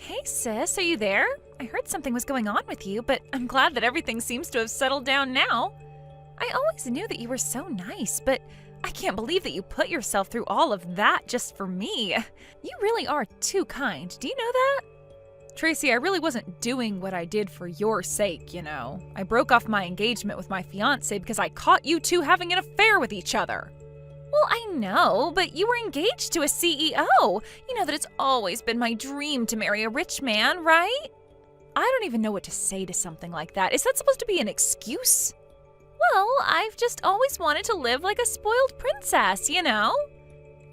Hey sis, are you there? I heard something was going on with you, but I'm glad that everything seems to have settled down now. I always knew that you were so nice, but I can't believe that you put yourself through all of that just for me. You really are too kind. Do you know that? Tracy, I really wasn't doing what I did for your sake, you know. I broke off my engagement with my fiancé because I caught you two having an affair with each other. Well, I know, but you were engaged to a CEO. You know that it's always been my dream to marry a rich man, right? I don't even know what to say to something like that. Is that supposed to be an excuse? Well, I've just always wanted to live like a spoiled princess, you know?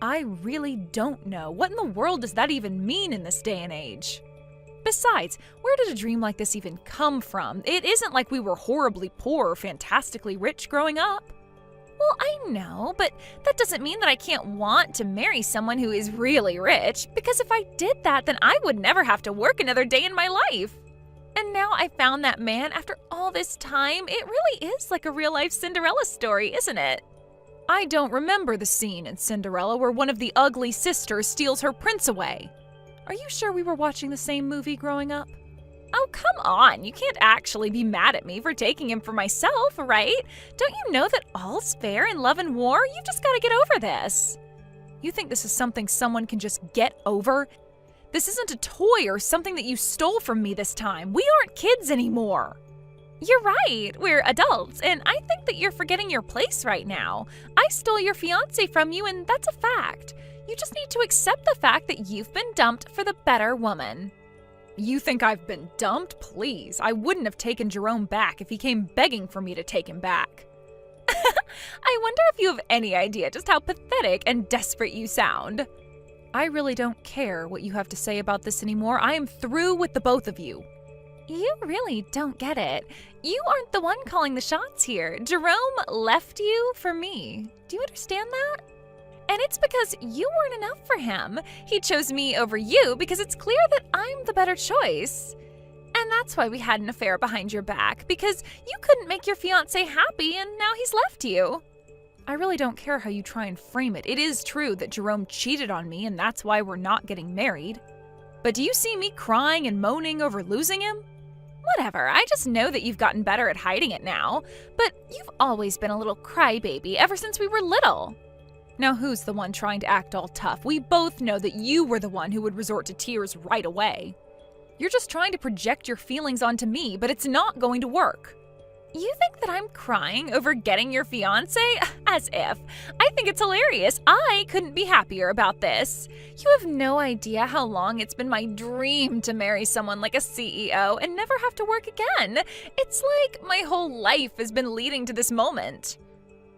I really don't know. What in the world does that even mean in this day and age? Besides, where did a dream like this even come from? It isn't like we were horribly poor or fantastically rich growing up. Well, I know, but that doesn't mean that I can't want to marry someone who is really rich, because if I did that, then I would never have to work another day in my life. And now I found that man after all this time. It really is like a real-life Cinderella story, isn't it? I don't remember the scene in Cinderella where one of the ugly sisters steals her prince away. Are you sure we were watching the same movie growing up? Oh, come on. You can't actually be mad at me for taking him for myself, right? Don't you know that all's fair in love and war? You've just got to get over this. You think this is something someone can just get over? This isn't a toy or something that you stole from me this time. We aren't kids anymore. You're right. We're adults, and I think that you're forgetting your place right now. I stole your fiancé from you, and that's a fact. You just need to accept the fact that you've been dumped for the better woman. You think I've been dumped? Please, I wouldn't have taken Jerome back if he came begging for me to take him back. I wonder if you have any idea just how pathetic and desperate you sound. I really don't care what you have to say about this anymore. I am through with the both of you. You really don't get it. You aren't the one calling the shots here. Jerome left you for me. Do you understand that? And it's because you weren't enough for him. He chose me over you because it's clear that I'm the better choice. And that's why we had an affair behind your back, because you couldn't make your fiancé happy and now he's left you. I really don't care how you try and frame it. It is true that Jerome cheated on me and that's why we're not getting married. But do you see me crying and moaning over losing him? Whatever, I just know that you've gotten better at hiding it now. But you've always been a little crybaby ever since we were little. Now who's the one trying to act all tough? We both know that you were the one who would resort to tears right away. You're just trying to project your feelings onto me, but it's not going to work. You think that I'm crying over getting your fiancé? As if. I think it's hilarious. I couldn't be happier about this. You have no idea how long it's been my dream to marry someone like a CEO and never have to work again. It's like my whole life has been leading to this moment.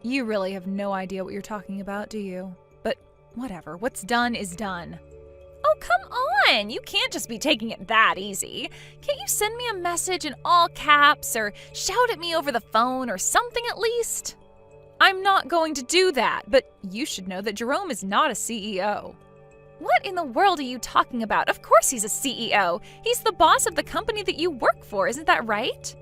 You really have no idea what you're talking about, do you? But whatever, what's done is done. Oh, come on! You can't just be taking it that easy. Can't you send me a message in all caps or shout at me over the phone or something at least? I'm not going to do that, but you should know that Jerome is not a CEO. What in the world are you talking about? Of course he's a CEO. He's the boss of the company that you work for, isn't that right?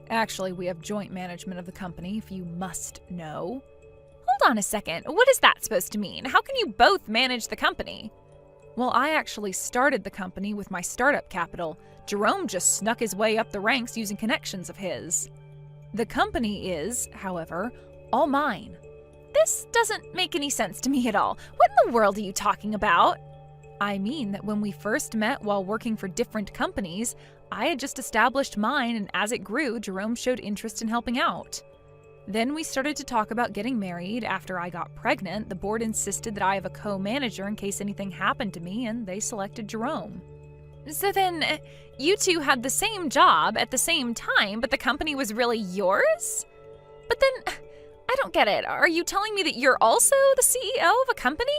Actually, we have joint management of the company, if you must know. Hold on a second. What is that supposed to mean? How can you both manage the company? Well, I actually started the company with my startup capital. Jerome just snuck his way up the ranks using connections of his. The company is, however, all mine. This doesn't make any sense to me at all. What in the world are you talking about? I mean that when we first met while working for different companies, I had just established mine, and as it grew, Jerome showed interest in helping out. Then we started to talk about getting married. After I got pregnant, the board insisted that I have a co-manager in case anything happened to me, and they selected Jerome. So then, you two had the same job at the same time, but the company was really yours? But then, I don't get it. Are you telling me that you're also the CEO of a company?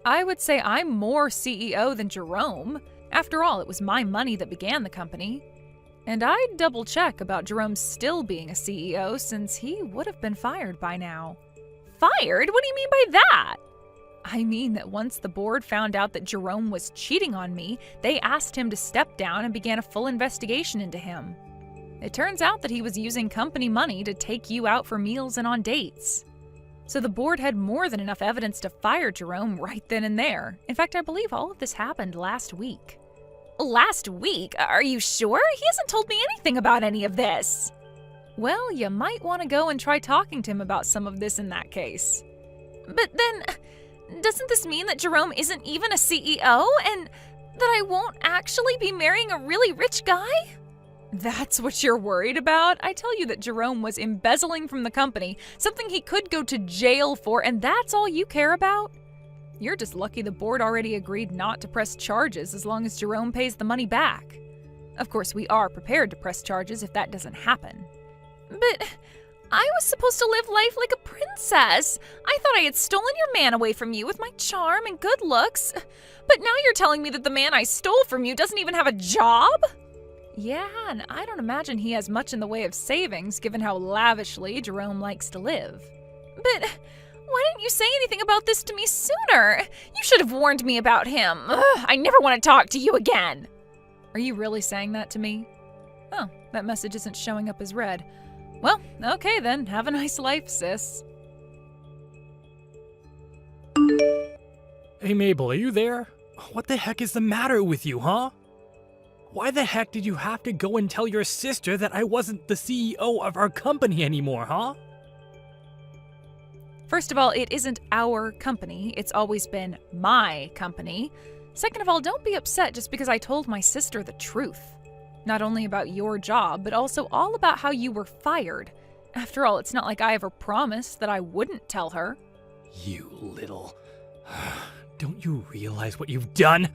I would say I'm more CEO than Jerome. After all, it was my money that began the company. And I'd double check about Jerome still being a CEO since he would have been fired by now. Fired? What do you mean by that? I mean that once the board found out that Jerome was cheating on me, they asked him to step down and began a full investigation into him. It turns out that he was using company money to take you out for meals and on dates. So the board had more than enough evidence to fire Jerome right then and there. In fact, I believe all of this happened last week. Last week? Are you sure? He hasn't told me anything about any of this. Well, you might want to go and try talking to him about some of this in that case. But then, doesn't this mean that Jerome isn't even a CEO and that I won't actually be marrying a really rich guy? That's what you're worried about? I tell you that Jerome was embezzling from the company, something he could go to jail for, and that's all you care about? You're just lucky the board already agreed not to press charges as long as Jerome pays the money back. Of course, we are prepared to press charges if that doesn't happen. But I was supposed to live life like a princess. I thought I had stolen your man away from you with my charm and good looks. But now you're telling me that the man I stole from you doesn't even have a job? Yeah, and I don't imagine he has much in the way of savings given how lavishly Jerome likes to live. But why didn't you say anything about this to me sooner? You should have warned me about him. Ugh, I never want to talk to you again. Are you really saying that to me? Oh, that message isn't showing up as read. Well, okay then. Have a nice life, sis. Hey Mabel, are you there? What the heck is the matter with you, huh? Why the heck did you have to go and tell your sister that I wasn't the CEO of our company anymore, huh? First of all, it isn't our company. It's always been my company. Second of all, don't be upset just because I told my sister the truth. Not only about your job, but also all about how you were fired. After all, it's not like I ever promised that I wouldn't tell her. You little... Don't you realize what you've done?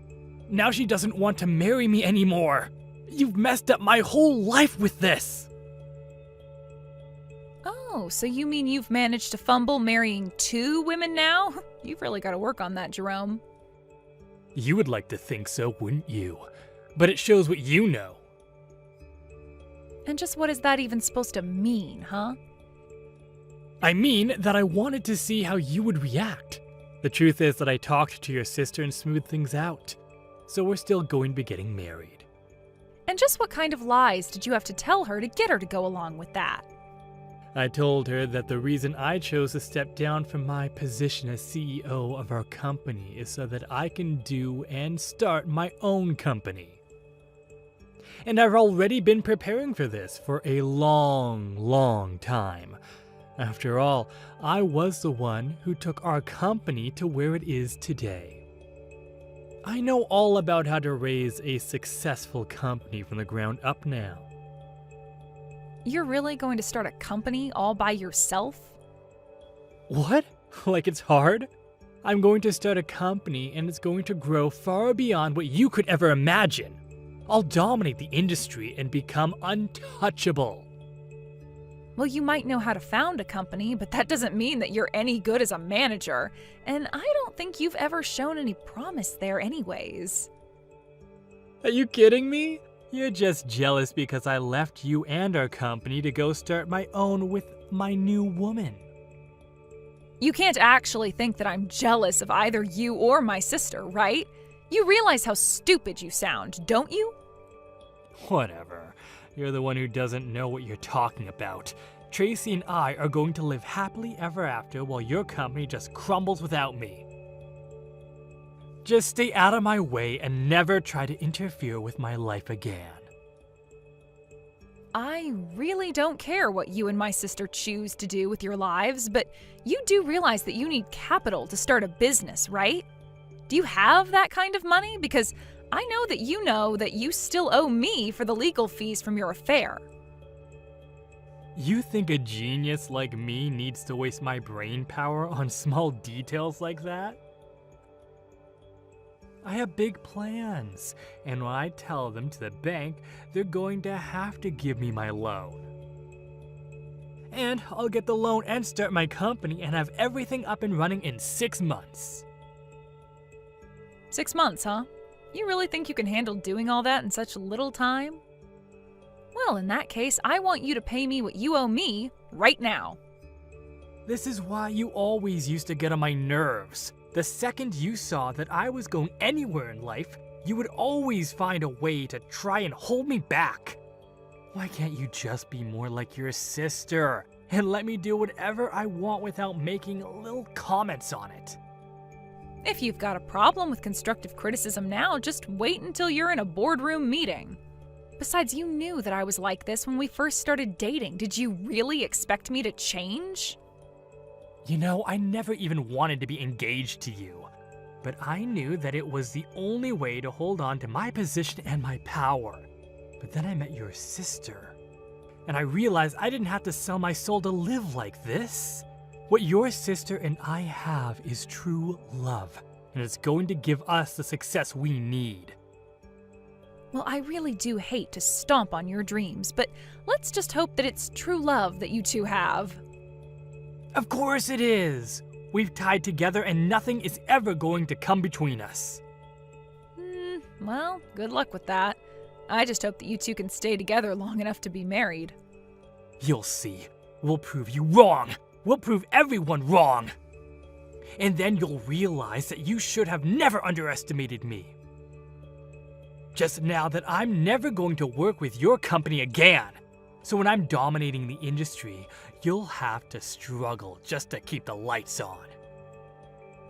Now she doesn't want to marry me anymore. You've messed up my whole life with this. Oh, so you mean you've managed to fumble marrying 2 women now? You've really got to work on that, Jerome. You would like to think so, wouldn't you? But it shows what you know. And just what is that even supposed to mean, huh? I mean that I wanted to see how you would react. The truth is that I talked to your sister and smoothed things out. So we're still going to be getting married. And just what kind of lies did you have to tell her to get her to go along with that? I told her that the reason I chose to step down from my position as CEO of our company is so that I can do and start my own company. And I've already been preparing for this for a long time. After all, I was the one who took our company to where it is today. I know all about how to raise a successful company from the ground up now. You're really going to start a company all by yourself? What? Like it's hard? I'm going to start a company and it's going to grow far beyond what you could ever imagine. I'll dominate the industry and become untouchable. Well, you might know how to found a company, but that doesn't mean that you're any good as a manager. And I don't think you've ever shown any promise there anyways. Are you kidding me? You're just jealous because I left you and our company to go start my own with my new woman. You can't actually think that I'm jealous of either you or my sister, right? You realize how stupid you sound, don't you? Whatever. You're the one who doesn't know what you're talking about. Tracy and I are going to live happily ever after while your company just crumbles without me. Just stay out of my way and never try to interfere with my life again. I really don't care what you and my sister choose to do with your lives, but you do realize that you need capital to start a business, right? Do you have that kind of money? Because I know that you still owe me for the legal fees from your affair. You think a genius like me needs to waste my brain power on small details like that? I have big plans, and when I tell them to the bank, they're going to have to give me my loan. And I'll get the loan and start my company and have everything up and running in 6 months. 6 months, huh? You really think you can handle doing all that in such little time? Well, in that case, I want you to pay me what you owe me right now. This is why you always used to get on my nerves. The second you saw that I was going anywhere in life, you would always find a way to try and hold me back. Why can't you just be more like your sister and let me do whatever I want without making little comments on it? If you've got a problem with constructive criticism now, just wait until you're in a boardroom meeting. Besides, you knew that I was like this when we first started dating. Did you really expect me to change? You know, I never even wanted to be engaged to you. But I knew that it was the only way to hold on to my position and my power. But then I met your sister. And I realized I didn't have to sell my soul to live like this. What your sister and I have is true love. And it's going to give us the success we need. Well, I really do hate to stomp on your dreams, but let's just hope that it's true love that you two have. Of course it is! We've tied together and nothing is ever going to come between us. Well, good luck with that. I just hope that you two can stay together long enough to be married. You'll see. We'll prove you wrong. We'll prove everyone wrong. And then you'll realize that you should have never underestimated me. Just now that I'm never going to work with your company again. So when I'm dominating the industry, you'll have to struggle just to keep the lights on.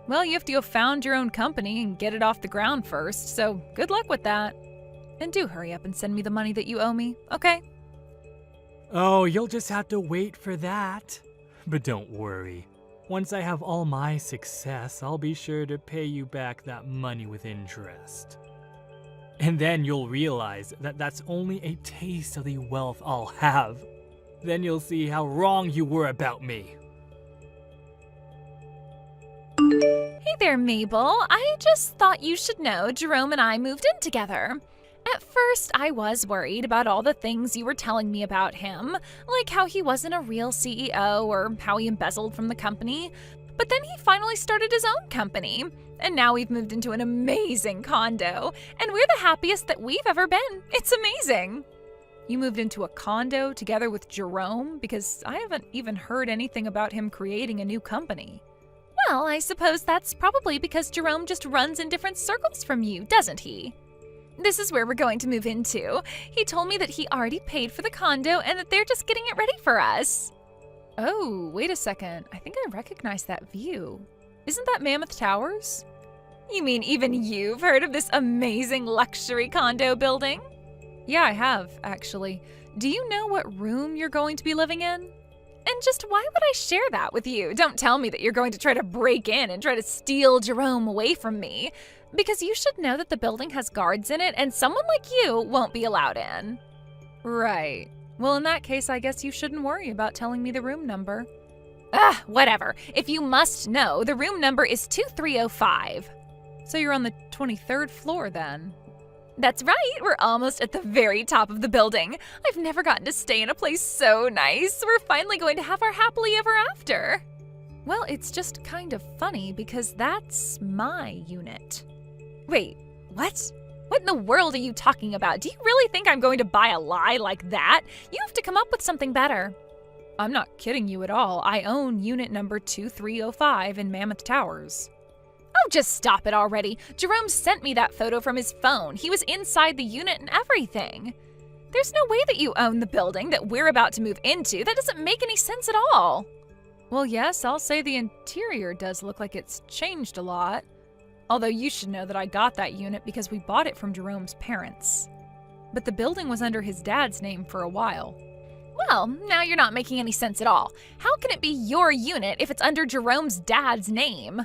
Well, you have to go found your own company and get it off the ground first, so good luck with that. And do hurry up and send me the money that you owe me, okay? Oh, you'll just have to wait for that. But don't worry. Once I have all my success, I'll be sure to pay you back that money with interest. And then you'll realize that that's only a taste of the wealth I'll have. Then you'll see how wrong you were about me. Hey there, Mabel. I just thought you should know Jerome and I moved in together. At first, I was worried about all the things you were telling me about him, like how he wasn't a real CEO or how he embezzled from the company. But then he finally started his own company, and now we've moved into an amazing condo, and we're the happiest that we've ever been. It's amazing. You moved into a condo together with Jerome? Because I haven't even heard anything about him creating a new company. Well, I suppose that's probably because Jerome just runs in different circles from you, doesn't he? This is where we're going to move into. He told me that he already paid for the condo and that they're just getting it ready for us. Oh, wait a second. I think I recognize that view. Isn't that Mammoth Towers? You mean even you've heard of this amazing luxury condo building? Yeah, I have, actually. Do you know what room you're going to be living in? And just why would I share that with you? Don't tell me that you're going to try to break in and try to steal Jerome away from me. Because you should know that the building has guards in it and someone like you won't be allowed in. Right. Well, in that case, I guess you shouldn't worry about telling me the room number. Whatever. If you must know, the room number is 2305. So you're on the 23rd floor then? That's right. We're almost at the very top of the building. I've never gotten to stay in a place so nice. We're finally going to have our happily ever after. Well, it's just kind of funny because that's my unit. Wait, what? What in the world are you talking about? Do you really think I'm going to buy a lie like that? You have to come up with something better. I'm not kidding you at all. I own unit number 2305 in Mammoth Towers. Oh, just stop it already. Jerome sent me that photo from his phone. He was inside the unit and everything. There's no way that you own the building that we're about to move into. That doesn't make any sense at all. Well, yes, I'll say the interior does look like it's changed a lot. Although you should know that I got that unit because we bought it from Jerome's parents. But the building was under his dad's name for a while. Well, now you're not making any sense at all. How can it be your unit if it's under Jerome's dad's name?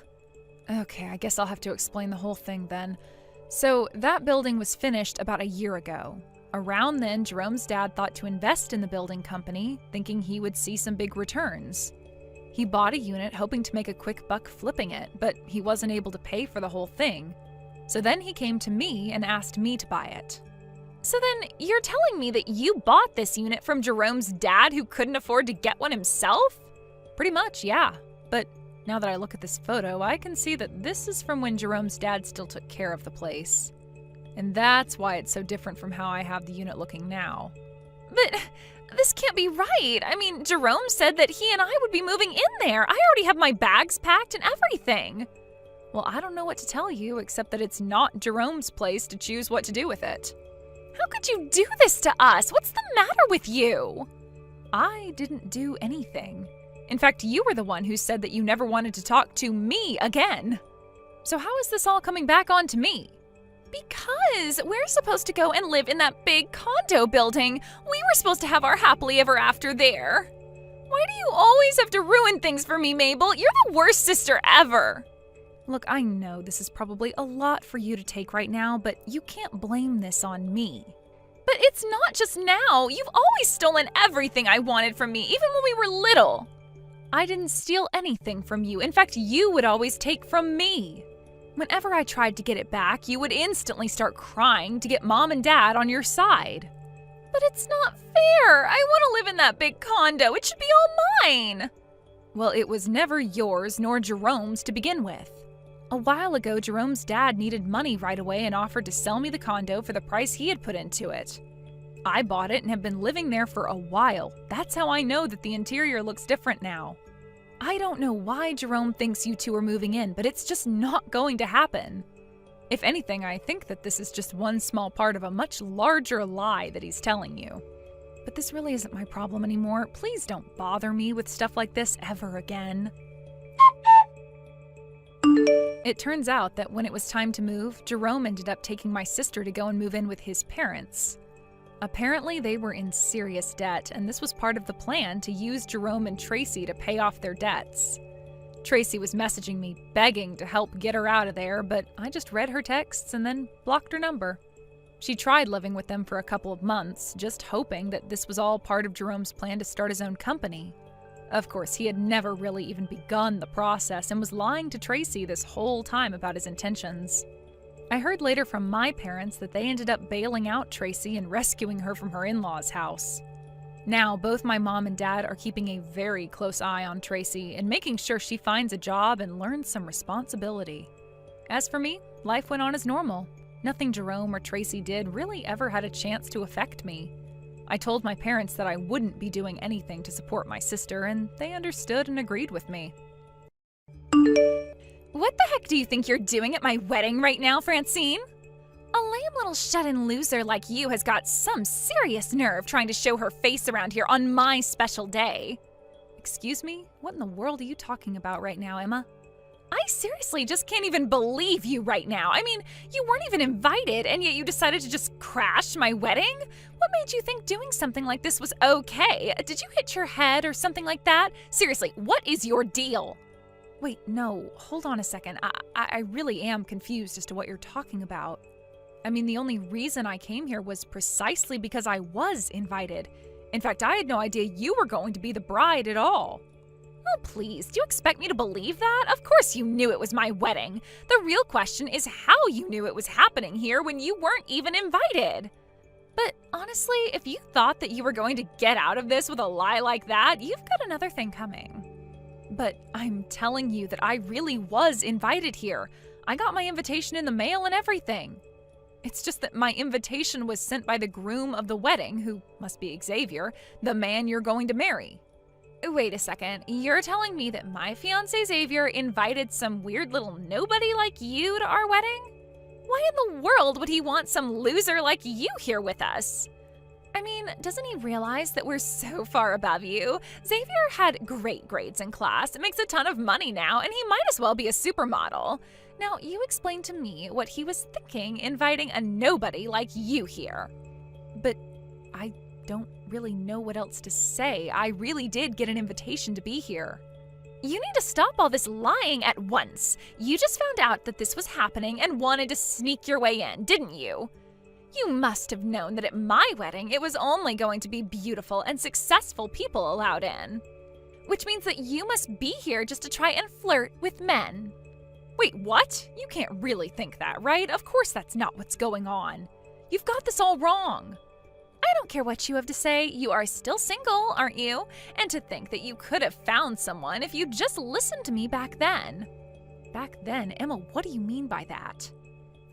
Okay, I guess I'll have to explain the whole thing then. So that building was finished about a year ago. Around then, Jerome's dad thought to invest in the building company, thinking he would see some big returns. He bought a unit hoping to make a quick buck flipping it, but he wasn't able to pay for the whole thing. So then he came to me and asked me to buy it. So then you're telling me that you bought this unit from Jerome's dad who couldn't afford to get one himself? Pretty much, yeah. But now that I look at this photo, I can see that this is from when Jerome's dad still took care of the place. And that's why it's so different from how I have the unit looking now. But this can't be right. I mean, Jerome said that he and I would be moving in there. I already have my bags packed and everything. Well, I don't know what to tell you except that it's not Jerome's place to choose what to do with it. How could you do this to us? What's the matter with you? I didn't do anything. In fact, you were the one who said that you never wanted to talk to me again. So how is this all coming back onto me? Because we're supposed to go and live in that big condo building. We were supposed to have our happily ever after there. Why do you always have to ruin things for me, Mabel? You're the worst sister ever. Look, I know this is probably a lot for you to take right now, but you can't blame this on me. But it's not just now. You've always stolen everything I wanted from me, even when we were little. I didn't steal anything from you. In fact, you would always take from me. Whenever I tried to get it back, you would instantly start crying to get Mom and Dad on your side. But it's not fair. I want to live in that big condo. It should be all mine. Well, it was never yours nor Jerome's to begin with. A while ago, Jerome's dad needed money right away and offered to sell me the condo for the price he had put into it. I bought it and have been living there for a while. That's how I know that the interior looks different now. I don't know why Jerome thinks you two are moving in, but it's just not going to happen. If anything, I think that this is just one small part of a much larger lie that he's telling you. But this really isn't my problem anymore. Please don't bother me with stuff like this ever again. It turns out that when it was time to move, Jerome ended up taking my sister to go and move in with his parents. Apparently, they were in serious debt, and this was part of the plan to use Jerome and Tracy to pay off their debts. Tracy was messaging me, begging to help get her out of there, but I just read her texts and then blocked her number. She tried living with them for a couple of months, just hoping that this was all part of Jerome's plan to start his own company. Of course, he had never really even begun the process and was lying to Tracy this whole time about his intentions. I heard later from my parents that they ended up bailing out Tracy and rescuing her from her in-laws' house. Now, both my mom and dad are keeping a very close eye on Tracy and making sure she finds a job and learns some responsibility. As for me, life went on as normal. Nothing Jerome or Tracy did really ever had a chance to affect me. I told my parents that I wouldn't be doing anything to support my sister, and they understood and agreed with me. What the heck do you think you're doing at my wedding right now, Francine? A lame little shut-in loser like you has got some serious nerve trying to show her face around here on my special day. Excuse me? What in the world are you talking about right now, Emma? I seriously just can't even believe you right now. I mean, you weren't even invited, and yet you decided to just crash my wedding? What made you think doing something like this was okay? Did you hit your head or something like that? Seriously, what is your deal? Wait, no, hold on a second. I really am confused as to what you're talking about. I mean, the only reason I came here was precisely because I was invited. In fact, I had no idea you were going to be the bride at all. Oh, please, do you expect me to believe that? Of course you knew it was my wedding. The real question is how you knew it was happening here when you weren't even invited. But honestly, if you thought that you were going to get out of this with a lie like that, you've got another thing coming. But I'm telling you that I really was invited here. I got my invitation in the mail and everything. It's just that my invitation was sent by the groom of the wedding, who must be Xavier, the man you're going to marry. Wait a second, you're telling me that my fiancé Xavier invited some weird little nobody like you to our wedding? Why in the world would he want some loser like you here with us? I mean, doesn't he realize that we're so far above you? Xavier had great grades in class, makes a ton of money now, and he might as well be a supermodel. Now, you explain to me what he was thinking inviting a nobody like you here. But I don't really know what else to say. I really did get an invitation to be here. You need to stop all this lying at once. You just found out that this was happening and wanted to sneak your way in, didn't you? You must have known that at my wedding it was only going to be beautiful and successful people allowed in. Which means that you must be here just to try and flirt with men. Wait, what? You can't really think that, right? Of course that's not what's going on. You've got this all wrong. I don't care what you have to say, you are still single, aren't you? And to think that you could have found someone if you'd just listened to me back then. Back then? Emma, what do you mean by that?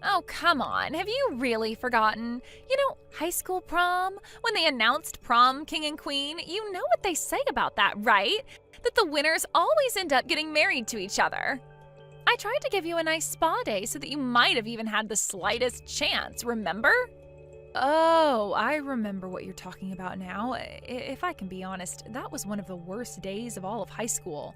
Oh, come on, have you really forgotten? You know, high school prom, when they announced prom king and queen, you know what they say about that, right? That the winners always end up getting married to each other. I tried to give you a nice spa day so that you might have even had the slightest chance, remember? Oh, I remember what you're talking about now. If I can be honest, that was one of the worst days of all of high school.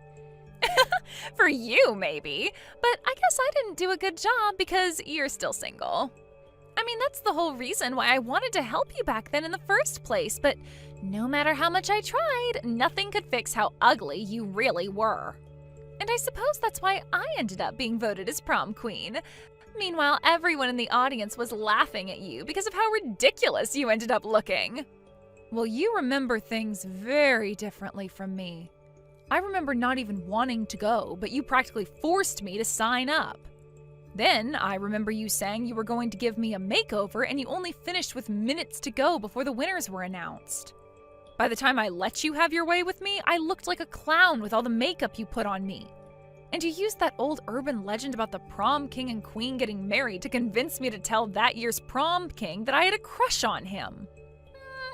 For you, maybe. But I guess I didn't do a good job because you're still single. I mean, that's the whole reason why I wanted to help you back then in the first place, but no matter how much I tried, nothing could fix how ugly you really were. And I suppose that's why I ended up being voted as prom queen. Meanwhile, everyone in the audience was laughing at you because of how ridiculous you ended up looking. Well, you remember things very differently from me. I remember not even wanting to go, but you practically forced me to sign up. Then, I remember you saying you were going to give me a makeover and you only finished with minutes to go before the winners were announced. By the time I let you have your way with me, I looked like a clown with all the makeup you put on me. And you used that old urban legend about the prom king and queen getting married to convince me to tell that year's prom king that I had a crush on him.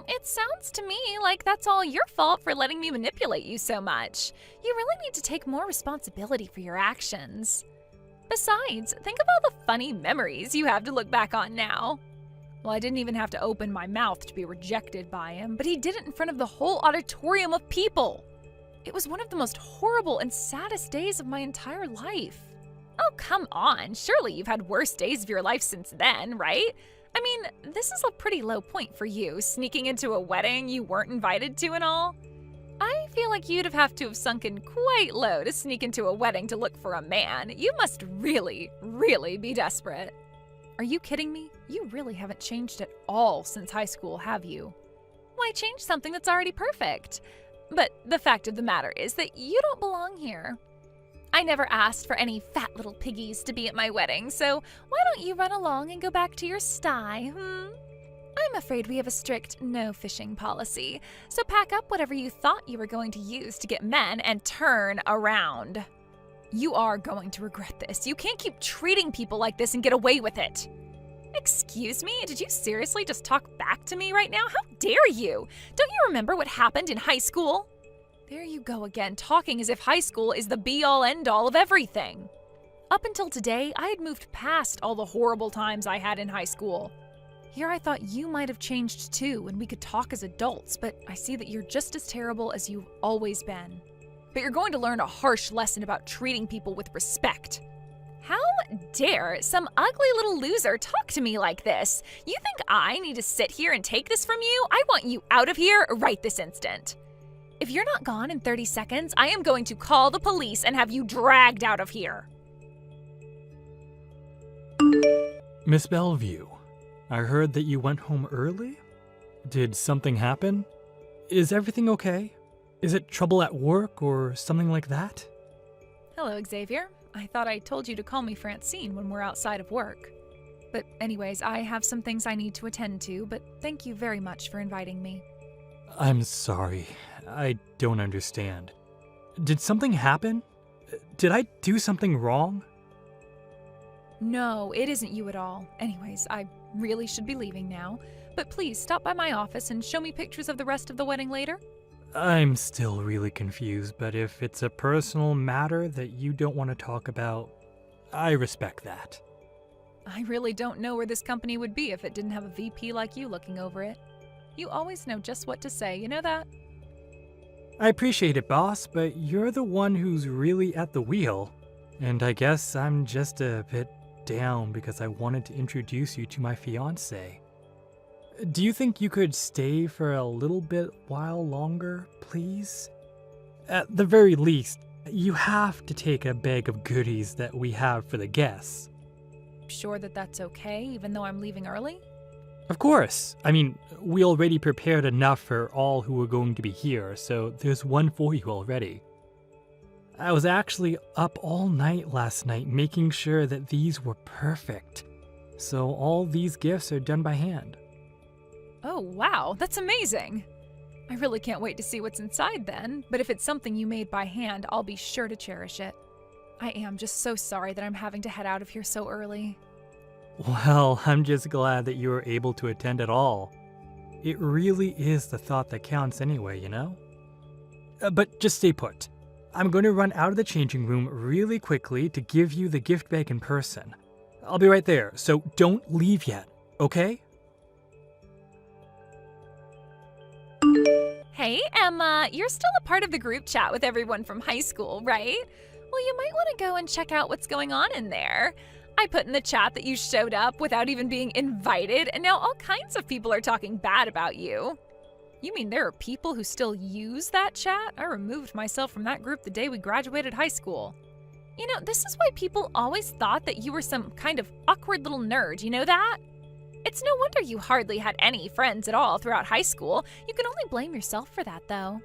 It sounds to me like that's all your fault for letting me manipulate you so much. You really need to take more responsibility for your actions. Besides, think of all the funny memories you have to look back on now. Well, I didn't even have to open my mouth to be rejected by him, but he did it in front of the whole auditorium of people. It was one of the most horrible and saddest days of my entire life. Oh, come on. Surely you've had worse days of your life since then, right? I mean, this is a pretty low point for you, sneaking into a wedding you weren't invited to and all. I feel like you'd have to have sunken quite low to sneak into a wedding to look for a man. You must really, really be desperate. Are you kidding me? You really haven't changed at all since high school, have you? Why change something that's already perfect? But the fact of the matter is that you don't belong here. I never asked for any fat little piggies to be at my wedding, so why don't you run along and go back to your sty, I'm afraid we have a strict no fishing policy, so pack up whatever you thought you were going to use to get men and turn around. You are going to regret this. You can't keep treating people like this and get away with it. Excuse me? Did you seriously just talk back to me right now? How dare you? Don't you remember what happened in high school? There you go again, talking as if high school is the be-all end-all of everything. Up until today, I had moved past all the horrible times I had in high school. Here I thought you might have changed too and we could talk as adults, but I see that you're just as terrible as you've always been. But you're going to learn a harsh lesson about treating people with respect. How dare some ugly little loser talk to me like this? You think I need to sit here and take this from you? I want you out of here right this instant. If you're not gone in 30 seconds, I am going to call the police and have you dragged out of here. Miss Bellevue, I heard that you went home early? Did something happen? Is everything okay? Is it trouble at work or something like that? Hello, Xavier. I thought I told you to call me Francine when we're outside of work. But anyways, I have some things I need to attend to, but thank you very much for inviting me. I'm sorry. I don't understand. Did something happen? Did I do something wrong? No, it isn't you at all. Anyways, I really should be leaving now. But please stop by my office and show me pictures of the rest of the wedding later. I'm still really confused, but if it's a personal matter that you don't want to talk about, I respect that. I really don't know where this company would be if it didn't have a VP like you looking over it. You always know just what to say, you know that? I appreciate it, boss, but you're the one who's really at the wheel. And I guess I'm just a bit down because I wanted to introduce you to my fiancé. Do you think you could stay for a little bit while longer, please? At the very least, you have to take a bag of goodies that we have for the guests. Sure that that's okay, even though I'm leaving early? Of course. I mean, we already prepared enough for all who are going to be here, so there's one for you already. I was actually up all night last night making sure that these were perfect. So all these gifts are done by hand. Oh, wow, that's amazing. I really can't wait to see what's inside then, but if it's something you made by hand, I'll be sure to cherish it. I am just so sorry that I'm having to head out of here so early. Well, I'm just glad that you were able to attend at all. It really is the thought that counts anyway, you know? But just stay put. I'm going to run out of the changing room really quickly to give you the gift bag in person. I'll be right there, so don't leave yet, okay? Hey, Emma, you're still a part of the group chat with everyone from high school, right? Well, you might want to go and check out what's going on in there. I put in the chat that you showed up without even being invited, and now all kinds of people are talking bad about you. You mean there are people who still use that chat? I removed myself from that group the day we graduated high school. You know, this is why people always thought that you were some kind of awkward little nerd, you know that? It's no wonder you hardly had any friends at all throughout high school. You can only blame yourself for that, though.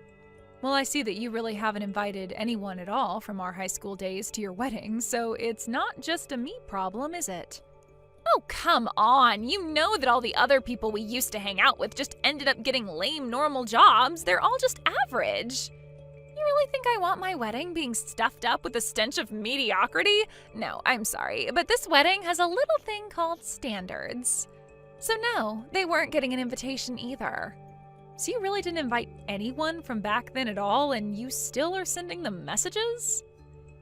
Well, I see that you really haven't invited anyone at all from our high school days to your wedding, so it's not just a me problem, is it? Oh, come on. You know that all the other people we used to hang out with just ended up getting lame normal jobs. They're all just average. You really think I want my wedding being stuffed up with the stench of mediocrity? No, I'm sorry, but this wedding has a little thing called standards. So no, they weren't getting an invitation either. So you really didn't invite anyone from back then at all, and you still are sending them messages?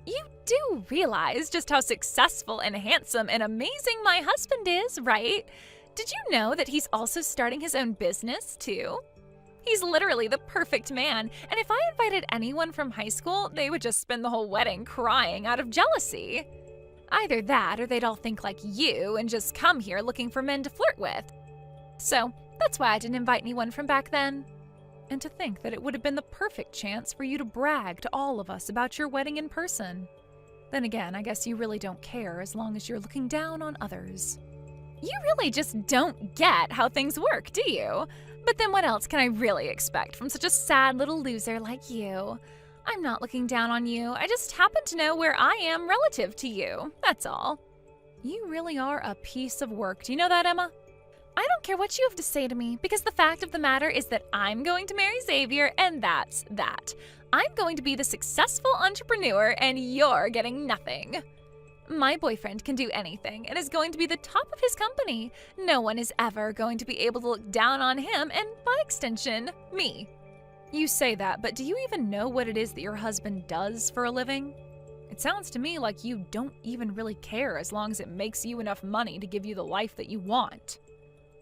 You do realize just how successful and handsome and amazing my husband is, right? Did you know that he's also starting his own business, too? He's literally the perfect man, and if I invited anyone from high school, they would just spend the whole wedding crying out of jealousy. Either that, or they'd all think like you and just come here looking for men to flirt with. So, that's why I didn't invite anyone from back then. And to think that it would have been the perfect chance for you to brag to all of us about your wedding in person. Then again, I guess you really don't care as long as you're looking down on others. You really just don't get how things work, do you? But then what else can I really expect from such a sad little loser like you? I'm not looking down on you. I just happen to know where I am relative to you. That's all. You really are a piece of work. Do you know that, Emma? I don't care what you have to say to me, because the fact of the matter is that I'm going to marry Xavier, and that's that. I'm going to be the successful entrepreneur, and you're getting nothing. My boyfriend can do anything and is going to be the top of his company. No one is ever going to be able to look down on him, and by extension, me. You say that, but do you even know what it is that your husband does for a living? It sounds to me like you don't even really care as long as it makes you enough money to give you the life that you want.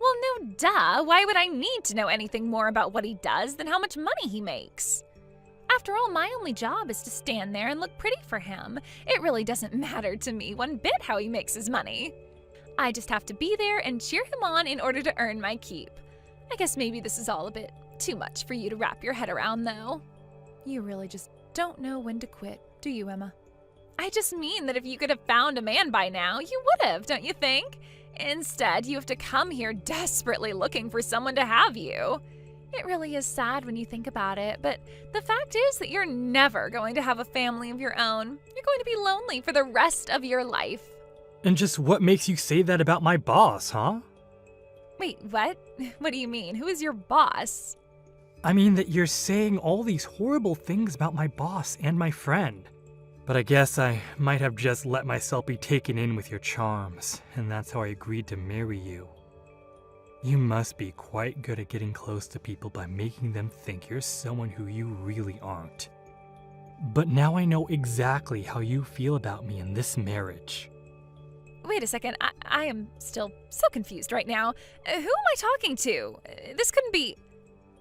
Well, no duh. Why would I need to know anything more about what he does than how much money he makes? After all, my only job is to stand there and look pretty for him. It really doesn't matter to me one bit how he makes his money. I just have to be there and cheer him on in order to earn my keep. I guess maybe this is all a bit too much for you to wrap your head around, though. You really just don't know when to quit, do you, Emma? I just mean that if you could have found a man by now, you would have, don't you think? Instead, you have to come here desperately looking for someone to have you. It really is sad when you think about it, but the fact is that you're never going to have a family of your own. You're going to be lonely for the rest of your life. And just what makes you say that about my boss, huh? Wait, what? What do you mean? Who is your boss? I mean that you're saying all these horrible things about my boss and my friend. But I guess I might have just let myself be taken in with your charms, and that's how I agreed to marry you. You must be quite good at getting close to people by making them think you're someone who you really aren't. But now I know exactly how you feel about me in this marriage. Wait a second, I am still so confused right now. Who am I talking to? This couldn't be...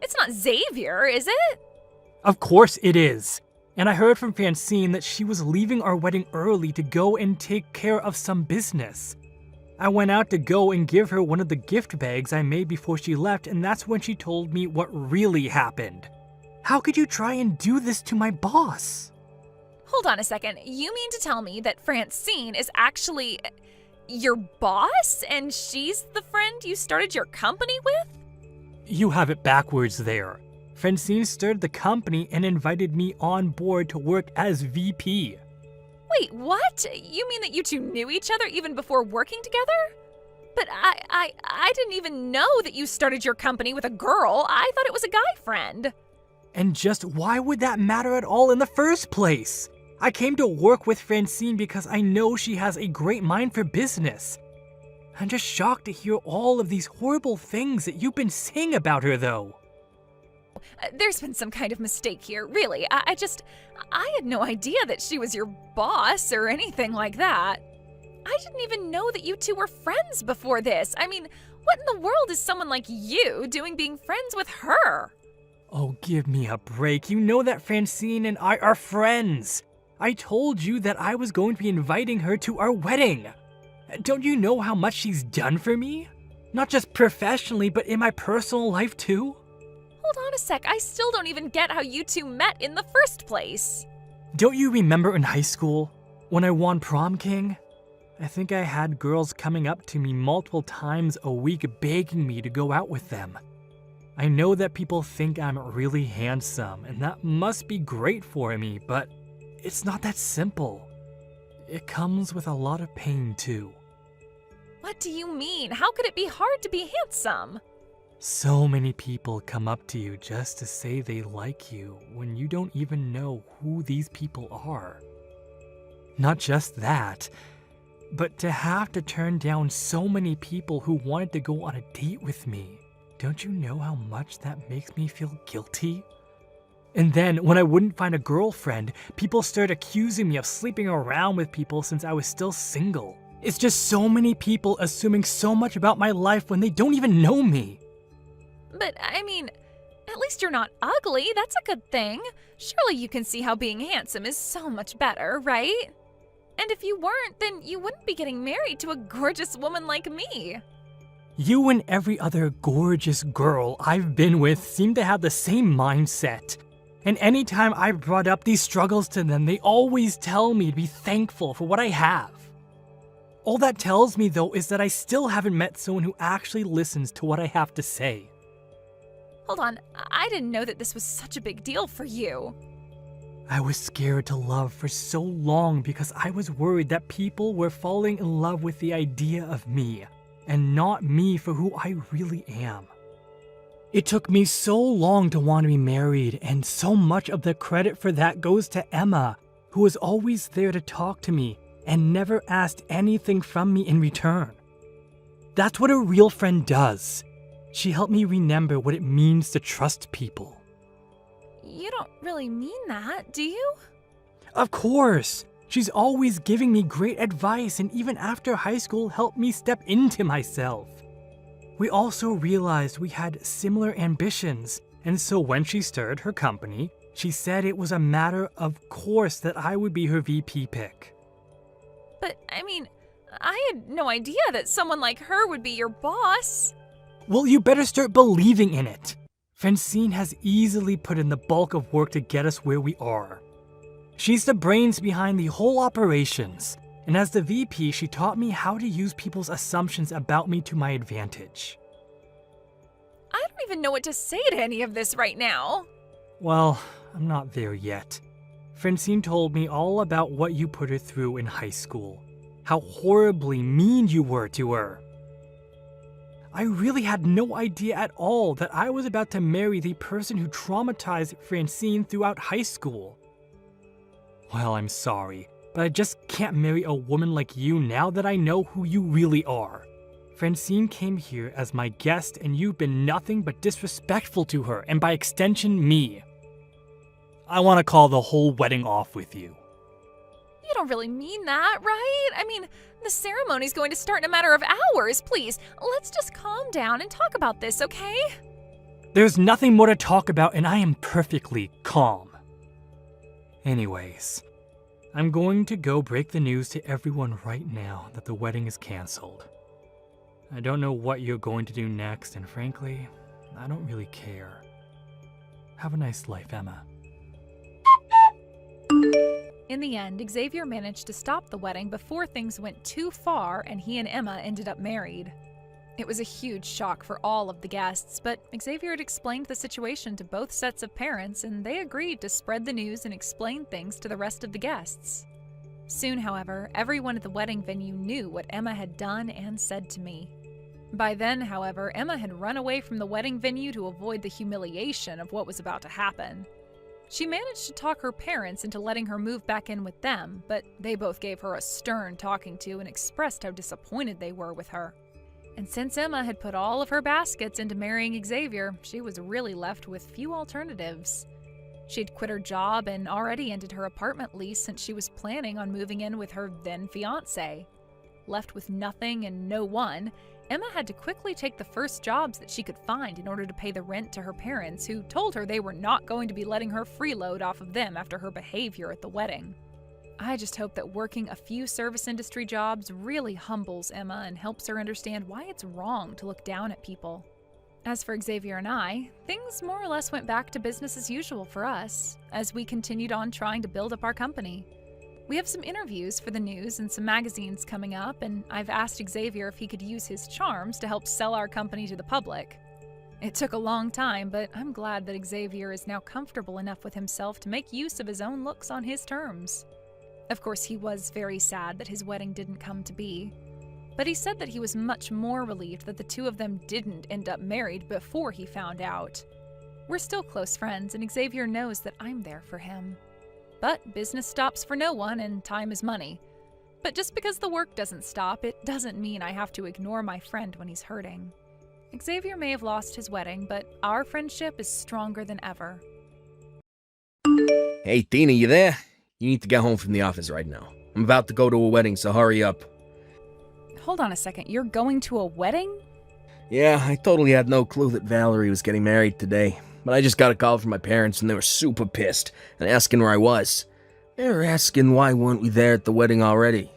It's not Xavier, is it? Of course it is. And I heard from Francine that she was leaving our wedding early to go and take care of some business. I went out to go and give her one of the gift bags I made before she left, and that's when she told me what really happened. How could you try and do this to my boss? Hold on a second. You mean to tell me that Francine is actually your boss, and she's the friend you started your company with? You have it backwards there. Francine started the company and invited me on board to work as VP. Wait, what? You mean that you two knew each other even before working together? But I didn't even know that you started your company with a girl. I thought it was a guy friend. And just why would that matter at all in the first place? I came to work with Francine because I know she has a great mind for business. I'm just shocked to hear all of these horrible things that you've been saying about her, though. There's been some kind of mistake here, really. I had no idea that she was your boss or anything like that. I didn't even know that you two were friends before this. I mean, what in the world is someone like you doing being friends with her? Oh, give me a break. You know that Francine and I are friends. I told you that I was going to be inviting her to our wedding. Don't you know how much she's done for me? Not just professionally, but in my personal life too? Hold on a sec, I still don't even get how you two met in the first place. Don't you remember in high school, when I won prom king? I think I had girls coming up to me multiple times a week begging me to go out with them. I know that people think I'm really handsome, and that must be great for me, but it's not that simple. It comes with a lot of pain too. What do you mean? How could it be hard to be handsome? So many people come up to you just to say they like you when you don't even know who these people are. Not just that, but to have to turn down so many people who wanted to go on a date with me. Don't you know how much that makes me feel guilty? And then, when I wouldn't find a girlfriend, people started accusing me of sleeping around with people since I was still single. It's just so many people assuming so much about my life when they don't even know me. But, I mean, at least you're not ugly. That's a good thing. Surely you can see how being handsome is so much better, right? And if you weren't, then you wouldn't be getting married to a gorgeous woman like me. You and every other gorgeous girl I've been with seem to have the same mindset. And anytime I brought up these struggles to them, they always tell me to be thankful for what I have. All that tells me, though, is that I still haven't met someone who actually listens to what I have to say. Hold on, I didn't know that this was such a big deal for you. I was scared to love for so long because I was worried that people were falling in love with the idea of me, and not me for who I really am. It took me so long to want to be married, and so much of the credit for that goes to Emma, who was always there to talk to me and never asked anything from me in return. That's what a real friend does. She helped me remember what it means to trust people. You don't really mean that, do you? Of course! She's always giving me great advice, and even after high school helped me step into myself. We also realized we had similar ambitions, and so when she started her company, she said it was a matter of course that I would be her VP pick. But, I mean, I had no idea that someone like her would be your boss. Well, you better start believing in it. Francine has easily put in the bulk of work to get us where we are. She's the brains behind the whole operations, and as the VP, she taught me how to use people's assumptions about me to my advantage. I don't even know what to say to any of this right now. Well, I'm not there yet. Francine told me all about what you put her through in high school, how horribly mean you were to her. I really had no idea at all that I was about to marry the person who traumatized Francine throughout high school. Well, I'm sorry, but I just can't marry a woman like you now that I know who you really are. Francine came here as my guest, and you've been nothing but disrespectful to her, and by extension, me. I want to call the whole wedding off with you. You don't really mean that, right? I mean, the ceremony's going to start in a matter of hours. Please, let's just calm down and talk about this, okay? There's nothing more to talk about, and I am perfectly calm. Anyways, I'm going to go break the news to everyone right now that the wedding is canceled. I don't know what you're going to do next, and frankly, I don't really care. Have a nice life, Emma. In the end, Xavier managed to stop the wedding before things went too far and he and Emma ended up married. It was a huge shock for all of the guests, but Xavier had explained the situation to both sets of parents and they agreed to spread the news and explain things to the rest of the guests. Soon, however, everyone at the wedding venue knew what Emma had done and said to me. By then, however, Emma had run away from the wedding venue to avoid the humiliation of what was about to happen. She managed to talk her parents into letting her move back in with them, but they both gave her a stern talking to and expressed how disappointed they were with her. And since Emma had put all of her baskets into marrying Xavier, she was really left with few alternatives. She'd quit her job and already ended her apartment lease since she was planning on moving in with her then-fiancé. Left with nothing and no one, Emma had to quickly take the first jobs that she could find in order to pay the rent to her parents, who told her they were not going to be letting her freeload off of them after her behavior at the wedding. I just hope that working a few service industry jobs really humbles Emma and helps her understand why it's wrong to look down at people. As for Xavier and I, things more or less went back to business as usual for us, as we continued on trying to build up our company. We have some interviews for the news and some magazines coming up, and I've asked Xavier if he could use his charms to help sell our company to the public. It took a long time, but I'm glad that Xavier is now comfortable enough with himself to make use of his own looks on his terms. Of course, he was very sad that his wedding didn't come to be, but he said that he was much more relieved that the two of them didn't end up married before he found out. We're still close friends, and Xavier knows that I'm there for him. But business stops for no one, and time is money. But just because the work doesn't stop, it doesn't mean I have to ignore my friend when he's hurting. Xavier may have lost his wedding, but our friendship is stronger than ever. Hey, Tina, you there? You need to get home from the office right now. I'm about to go to a wedding, so hurry up. Hold on a second, you're going to a wedding? Yeah, I totally had no clue that Valerie was getting married today. But I just got a call from my parents and they were super pissed and asking where I was. They were asking why weren't we there at the wedding already.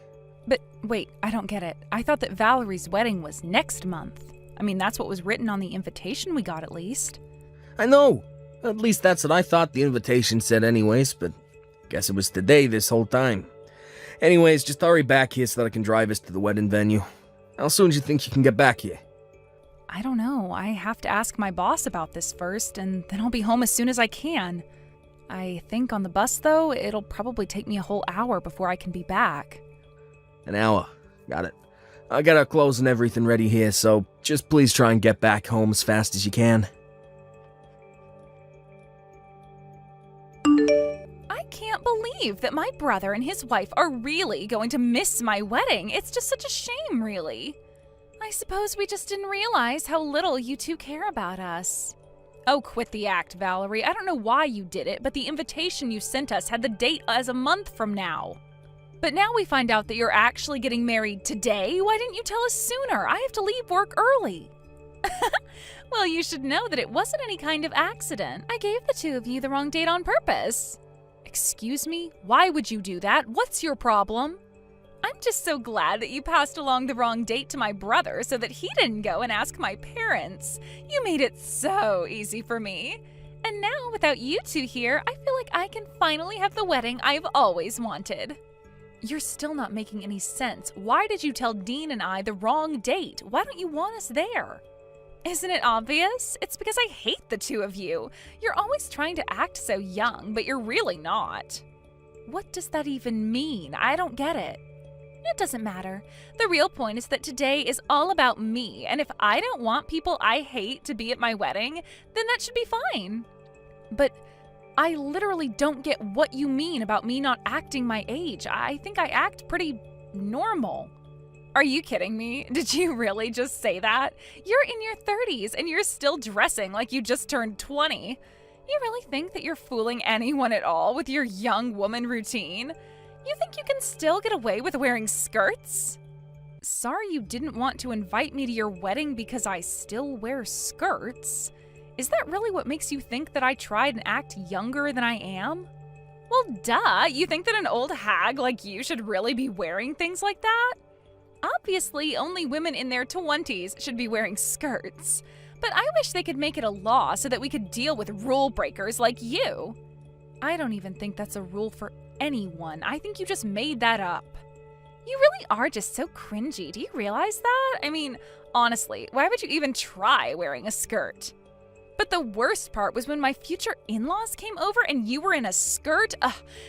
But wait, I don't get it. I thought that Valerie's wedding was next month. I mean, that's what was written on the invitation we got at least. I know. At least that's what I thought the invitation said anyways, but guess it was today this whole time. Anyways, just hurry back here so that I can drive us to the wedding venue. How soon do you think you can get back here? I don't know. I have to ask my boss about this first, and then I'll be home as soon as I can. I think on the bus, though, it'll probably take me a whole hour before I can be back. An hour. Got it. I got our clothes and everything ready here, so just please try and get back home as fast as you can. I can't believe that my brother and his wife are really going to miss my wedding. It's just such a shame, really. I suppose we just didn't realize how little you two care about us. Oh, quit the act, Valerie. I don't know why you did it, but the invitation you sent us had the date as a month from now. But now we find out that you're actually getting married today. Why didn't you tell us sooner? I have to leave work early. Well, you should know that it wasn't any kind of accident. I gave the two of you the wrong date on purpose. Excuse me? Why would you do that? What's your problem? I'm just so glad that you passed along the wrong date to my brother so that he didn't go and ask my parents. You made it so easy for me. And now, without you two here, I feel like I can finally have the wedding I've always wanted. You're still not making any sense. Why did you tell Dean and I the wrong date? Why don't you want us there? Isn't it obvious? It's because I hate the two of you. You're always trying to act so young, but you're really not. What does that even mean? I don't get it. It doesn't matter. The real point is that today is all about me, and if I don't want people I hate to be at my wedding, then that should be fine. But I literally don't get what you mean about me not acting my age. I think I act pretty normal. Are you kidding me? Did you really just say that? You're in your 30s and you're still dressing like you just turned 20. You really think that you're fooling anyone at all with your young woman routine? You think you can still get away with wearing skirts? Sorry you didn't want to invite me to your wedding because I still wear skirts. Is that really what makes you think that I tried and act younger than I am? Well, duh. You think that an old hag like you should really be wearing things like that? Obviously, only women in their 20s should be wearing skirts. But I wish they could make it a law so that we could deal with rule breakers like you. I don't even think that's a rule for anyone. I think you just made that up. You really are just so cringy. Do you realize that? I mean, honestly, why would you even try wearing a skirt? But the worst part was when my future in-laws came over and you were in a skirt.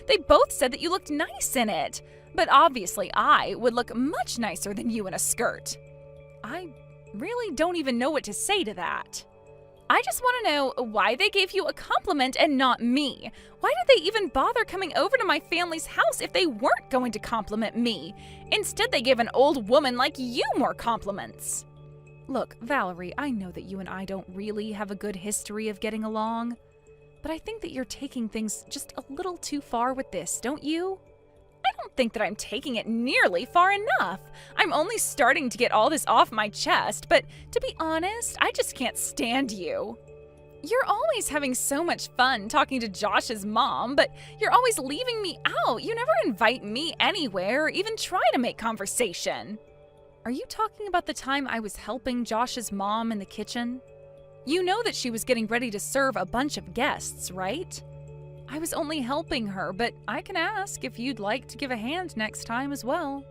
They both said that you looked nice in it. But obviously I would look much nicer than you in a skirt. I really don't even know what to say to that. I just want to know why they gave you a compliment and not me. Why did they even bother coming over to my family's house if they weren't going to compliment me? Instead, they gave an old woman like you more compliments. Look, Valerie, I know that you and I don't really have a good history of getting along, but I think that you're taking things just a little too far with this, don't you? I don't think that I'm taking it nearly far enough. I'm only starting to get all this off my chest, but to be honest, I just can't stand you. You're always having so much fun talking to Josh's mom, but you're always leaving me out. You never invite me anywhere or even try to make conversation. Are you talking about the time I was helping Josh's mom in the kitchen? You know that she was getting ready to serve a bunch of guests, right? I was only helping her, but I can ask if you'd like to give a hand next time as well.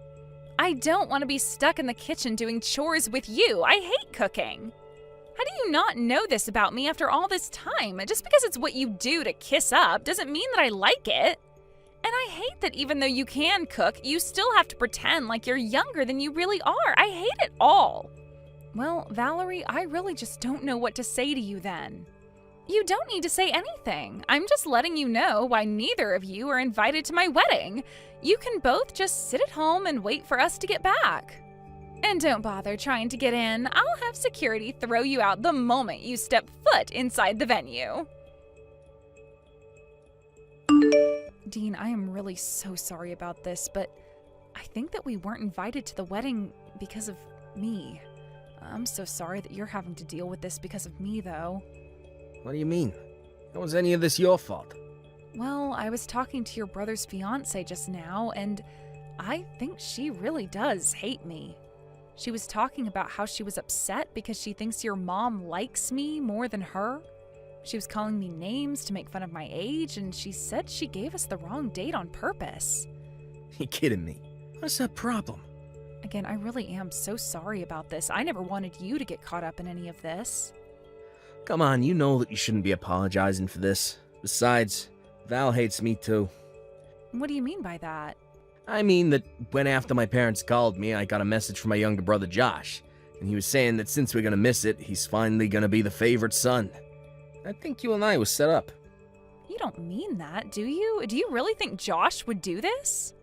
I don't want to be stuck in the kitchen doing chores with you. I hate cooking. How do you not know this about me after all this time? Just because it's what you do to kiss up doesn't mean that I like it. And I hate that even though you can cook, you still have to pretend like you're younger than you really are. I hate it all. Well, Valerie, I really just don't know what to say to you then. You don't need to say anything. I'm just letting you know why neither of you are invited to my wedding. You can both just sit at home and wait for us to get back. And don't bother trying to get in. I'll have security throw you out the moment you step foot inside the venue. Dean, I am really so sorry about this, but I think that we weren't invited to the wedding because of me. I'm so sorry that you're having to deal with this because of me, though. What do you mean? How was any of this your fault? Well, I was talking to your brother's fiancé just now, and I think she really does hate me. She was talking about how she was upset because she thinks your mom likes me more than her. She was calling me names to make fun of my age, and she said she gave us the wrong date on purpose. You kidding me? What's that problem? Again, I really am so sorry about this. I never wanted you to get caught up in any of this. Come on, you know that you shouldn't be apologizing for this. Besides, Val hates me too. What do you mean by that? I mean that when after my parents called me, I got a message from my younger brother Josh, and he was saying that since we're gonna miss it, he's finally gonna be the favorite son. I think you and I was set up. You don't mean that, do you? Do you really think Josh would do this?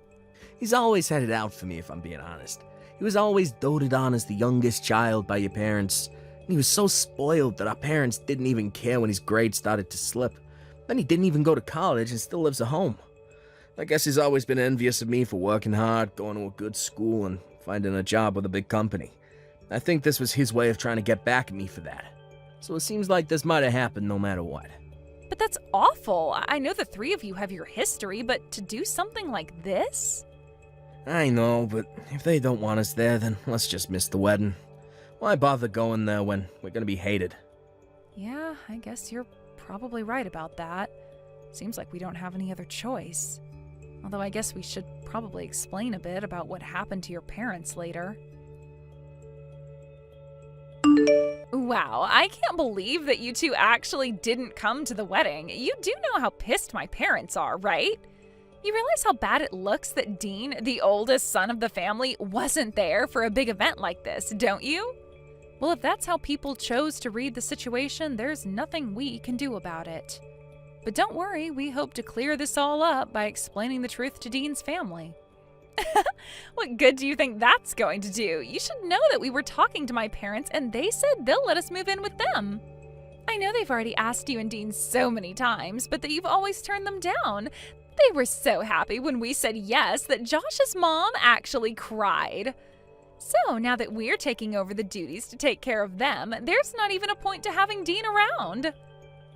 He's always had it out for me, if I'm being honest. He was always doted on as the youngest child by your parents, and he was so spoiled that our parents didn't even care when his grades started to slip. Then he didn't even go to college and still lives at home. I guess he's always been envious of me for working hard, going to a good school, and finding a job with a big company. I think this was his way of trying to get back at me for that. So it seems like this might have happened no matter what. But that's awful. I know the three of you have your history, but to do something like this? I know, but if they don't want us there, then let's just miss the wedding. Why bother going there when we're gonna be hated? Yeah, I guess you're probably right about that. Seems like we don't have any other choice. Although I guess we should probably explain a bit about what happened to your parents later. Wow, I can't believe that you two actually didn't come to the wedding. You do know how pissed my parents are, right? You realize how bad it looks that Dean, the oldest son of the family, wasn't there for a big event like this, don't you? Well, if that's how people chose to read the situation, there's nothing we can do about it. But don't worry, we hope to clear this all up by explaining the truth to Dean's family. What good do you think that's going to do? You should know that we were talking to my parents and they said they'll let us move in with them. I know they've already asked you and Dean so many times, but that you've always turned them down. They were so happy when we said yes that Josh's mom actually cried. So now that we're taking over the duties to take care of them, there's not even a point to having Dean around.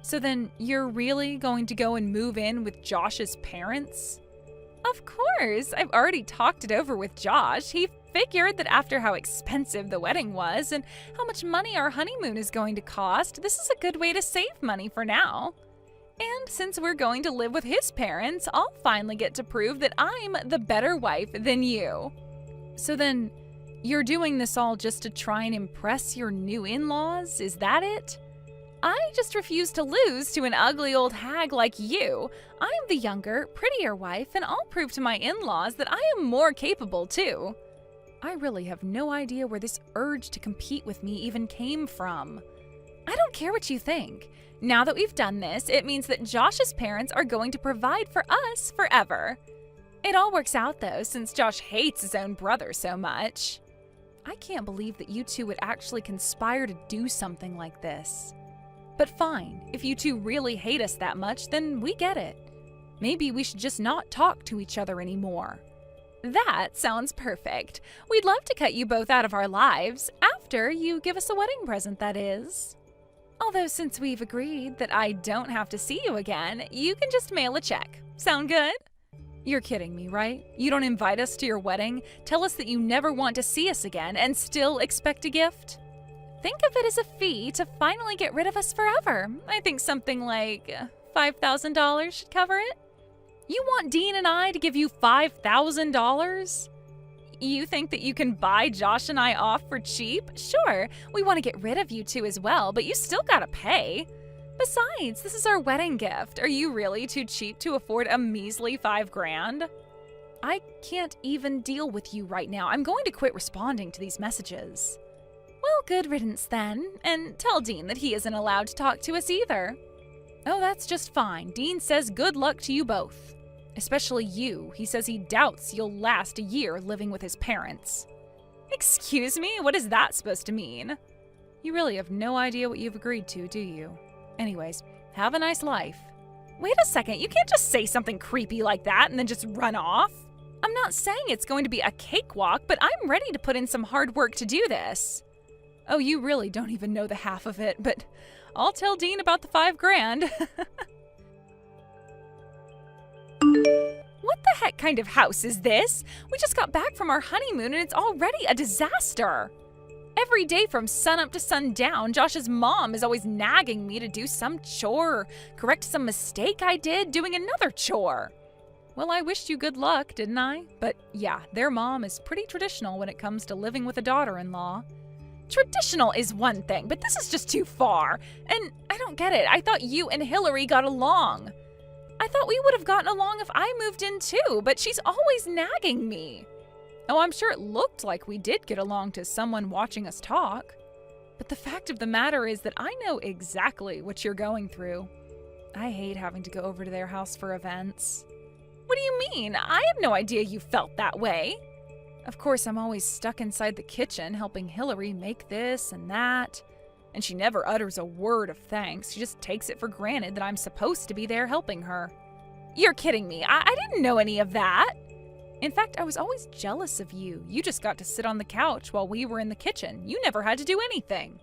So then you're really going to go and move in with Josh's parents? Of course, I've already talked it over with Josh. He figured that after how expensive the wedding was and how much money our honeymoon is going to cost, this is a good way to save money for now. And since we're going to live with his parents, I'll finally get to prove that I'm the better wife than you. So then, you're doing this all just to try and impress your new in-laws? Is that it? I just refuse to lose to an ugly old hag like you. I'm the younger, prettier wife, and I'll prove to my in-laws that I am more capable too. I really have no idea where this urge to compete with me even came from. I don't care what you think. Now that we've done this, it means that Josh's parents are going to provide for us forever. It all works out though, since Josh hates his own brother so much. I can't believe that you two would actually conspire to do something like this. But fine, if you two really hate us that much, then we get it. Maybe we should just not talk to each other anymore. That sounds perfect. We'd love to cut you both out of our lives, after you give us a wedding present, that is. Although since we've agreed that I don't have to see you again, you can just mail a check. Sound good? You're kidding me, right? You don't invite us to your wedding, tell us that you never want to see us again, and still expect a gift? Think of it as a fee to finally get rid of us forever. I think something like $5,000 should cover it. You want Dean and I to give you $5,000? You think that you can buy Josh and I off for cheap? Sure, we want to get rid of you two as well, but you still gotta pay. Besides, this is our wedding gift. Are you really too cheap to afford a measly $5,000? I can't even deal with you right now. I'm going to quit responding to these messages. Well, good riddance then, and tell Dean that he isn't allowed to talk to us either. Oh, that's just fine. Dean says good luck to you both. Especially you. He says he doubts you'll last a year living with his parents. Excuse me? What is that supposed to mean? You really have no idea what you've agreed to, do you? Anyways, have a nice life. Wait a second, you can't just say something creepy like that and then just run off. I'm not saying it's going to be a cakewalk, but I'm ready to put in some hard work to do this. Oh, you really don't even know the half of it, but I'll tell Dean about the $5,000. What the heck kind of house is this? We just got back from our honeymoon and it's already a disaster. Every day from sunup to sundown, Josh's mom is always nagging me to do some chore or correct some mistake I did doing another chore. Well, I wished you good luck, didn't I? But yeah, their mom is pretty traditional when it comes to living with a daughter-in-law. Traditional is one thing, but this is just too far. And I don't get it. I thought you and Hillary got along. I thought we would have gotten along if I moved in too, but she's always nagging me. Oh, I'm sure it looked like we did get along to someone watching us talk. But the fact of the matter is that I know exactly what you're going through. I hate having to go over to their house for events. What do you mean? I have no idea you felt that way. Of course, I'm always stuck inside the kitchen helping Hillary make this and that. And she never utters a word of thanks. She just takes it for granted that I'm supposed to be there helping her. You're kidding me. I didn't know any of that. In fact, I was always jealous of you. You just got to sit on the couch while we were in the kitchen. You never had to do anything.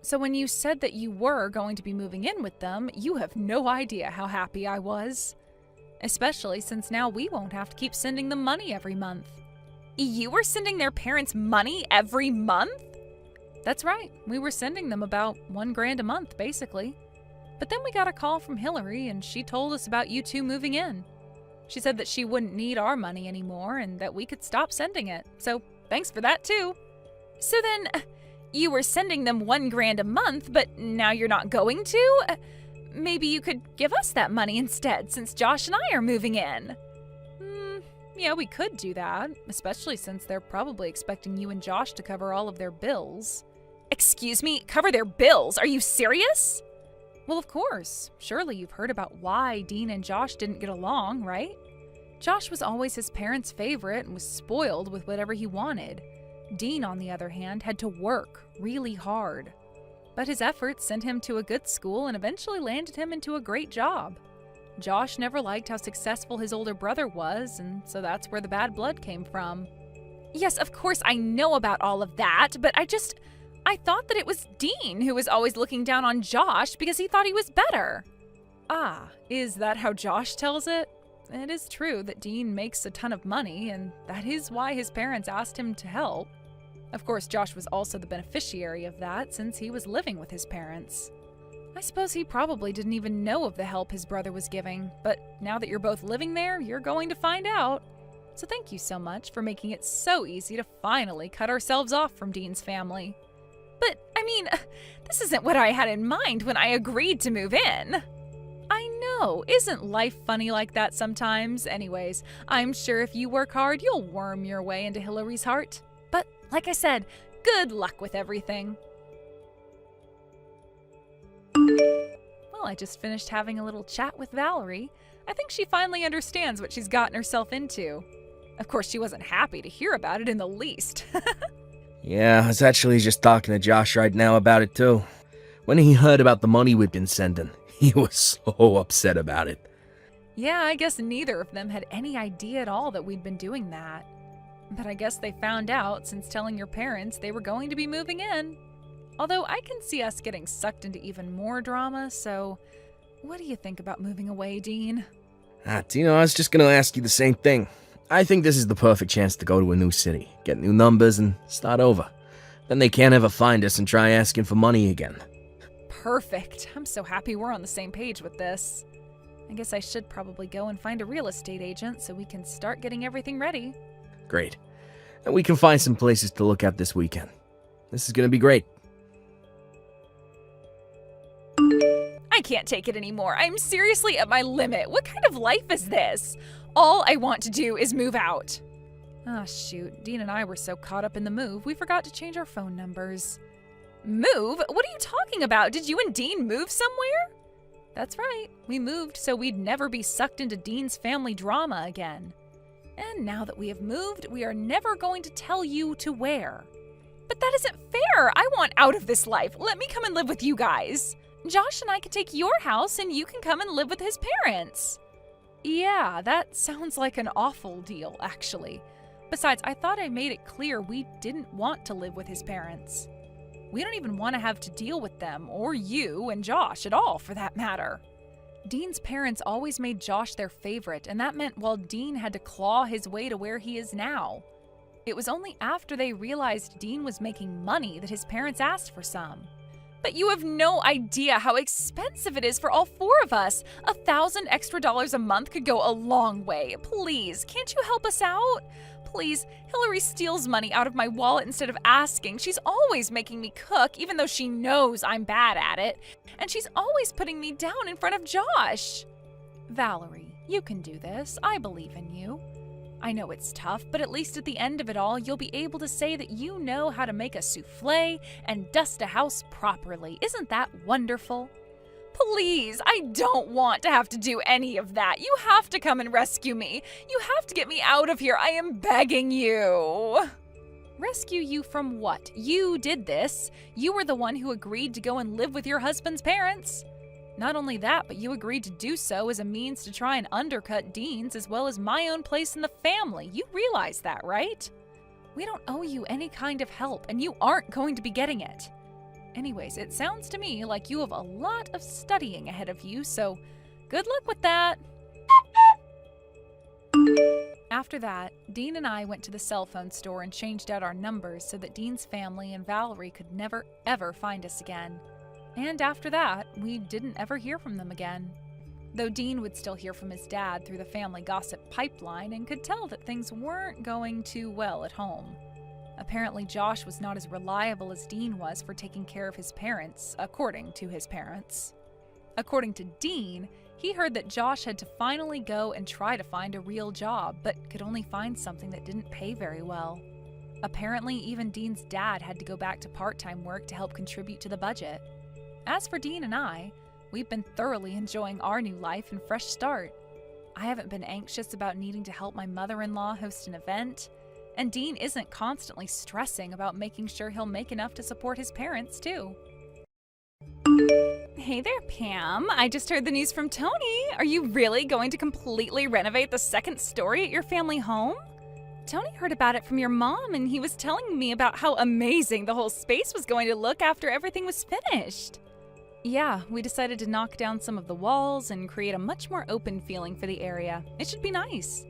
So when you said that you were going to be moving in with them, you have no idea how happy I was. Especially since now we won't have to keep sending them money every month. You were sending their parents money every month? That's right. We were sending them about $1,000 a month, basically. But then we got a call from Hillary and she told us about you two moving in. She said that she wouldn't need our money anymore and that we could stop sending it. So thanks for that too. So then, you were sending them $1,000 a month, but now you're not going to? Maybe you could give us that money instead since Josh and I are moving in. Yeah, we could do that, especially since they're probably expecting you and Josh to cover all of their bills. Excuse me, cover their bills? Are you serious? Well, of course. Surely you've heard about why Dean and Josh didn't get along, right? Josh was always his parents' favorite and was spoiled with whatever he wanted. Dean, on the other hand, had to work really hard. But his efforts sent him to a good school and eventually landed him into a great job. Josh never liked how successful his older brother was, and so that's where the bad blood came from. Yes, of course I know about all of that, but I thought that it was Dean who was always looking down on Josh because he thought he was better. Ah, is that how Josh tells it? It is true that Dean makes a ton of money, and that is why his parents asked him to help. Of course, Josh was also the beneficiary of that since he was living with his parents. I suppose he probably didn't even know of the help his brother was giving, but now that you're both living there, you're going to find out. So thank you so much for making it so easy to finally cut ourselves off from Dean's family. But, I mean, this isn't what I had in mind when I agreed to move in. I know, isn't life funny like that sometimes? Anyways, I'm sure if you work hard, you'll worm your way into Hillary's heart. But, like I said, good luck with everything. Well, I just finished having a little chat with Valerie. I think she finally understands what she's gotten herself into. Of course, she wasn't happy to hear about it in the least. Yeah, I was actually just talking to Josh right now about it too. When he heard about the money we'd been sending, he was so upset about it. Yeah, I guess neither of them had any idea at all that we'd been doing that. But I guess they found out since telling your parents they were going to be moving in. Although I can see us getting sucked into even more drama, so what do you think about moving away, Dean? Tino, I was just gonna ask you the same thing. I think this is the perfect chance to go to a new city, get new numbers, and start over. Then they can't ever find us and try asking for money again. Perfect. I'm so happy we're on the same page with this. I guess I should probably go and find a real estate agent so we can start getting everything ready. Great. And we can find some places to look at this weekend. This is gonna be great. I can't take it anymore. I'm seriously at my limit. What kind of life is this? All I want to do is move out. Ah, shoot. Dean and I were so caught up in the move, we forgot to change our phone numbers. Move? What are you talking about? Did you and Dean move somewhere? That's right. We moved so we'd never be sucked into Dean's family drama again. And now that we have moved, we are never going to tell you to where. But that isn't fair. I want out of this life. Let me come and live with you guys. Josh and I can take your house and you can come and live with his parents. Yeah, that sounds like an awful deal, actually. Besides, I thought I made it clear we didn't want to live with his parents. We don't even want to have to deal with them, or you and Josh at all, for that matter. Dean's parents always made Josh their favorite, and that meant while Dean had to claw his way to where he is now. It was only after they realized Dean was making money that his parents asked for some. But you have no idea how expensive it is for all four of us. $1,000 extra a month could go a long way. Please, can't you help us out? Please, Hillary steals money out of my wallet instead of asking. She's always making me cook, even though she knows I'm bad at it. And she's always putting me down in front of Josh. Valerie, you can do this. I believe in you. I know it's tough, but at least at the end of it all, you'll be able to say that you know how to make a souffle and dust a house properly. Isn't that wonderful? Please, I don't want to have to do any of that. You have to come and rescue me. You have to get me out of here. I am begging you. Rescue you from what? You did this. You were the one who agreed to go and live with your husband's parents. Not only that, but you agreed to do so as a means to try and undercut Dean's as well as my own place in the family. You realize that, right? We don't owe you any kind of help, and you aren't going to be getting it. Anyways, it sounds to me like you have a lot of studying ahead of you, so good luck with that. After that, Dean and I went to the cell phone store and changed out our numbers so that Dean's family and Valerie could never, ever find us again. And after that, we didn't ever hear from them again. Though Dean would still hear from his dad through the family gossip pipeline and could tell that things weren't going too well at home. Apparently, Josh was not as reliable as Dean was for taking care of his parents, according to his parents. According to Dean, he heard that Josh had to finally go and try to find a real job, but could only find something that didn't pay very well. Apparently, even Dean's dad had to go back to part-time work to help contribute to the budget. As for Dean and I, we've been thoroughly enjoying our new life and fresh start. I haven't been anxious about needing to help my mother-in-law host an event, and Dean isn't constantly stressing about making sure he'll make enough to support his parents, too. Hey there, Pam. I just heard the news from Tony. Are you really going to completely renovate the second story at your family home? Tony heard about it from your mom, and he was telling me about how amazing the whole space was going to look after everything was finished. Yeah, we decided to knock down some of the walls and create a much more open feeling for the area. It should be nice.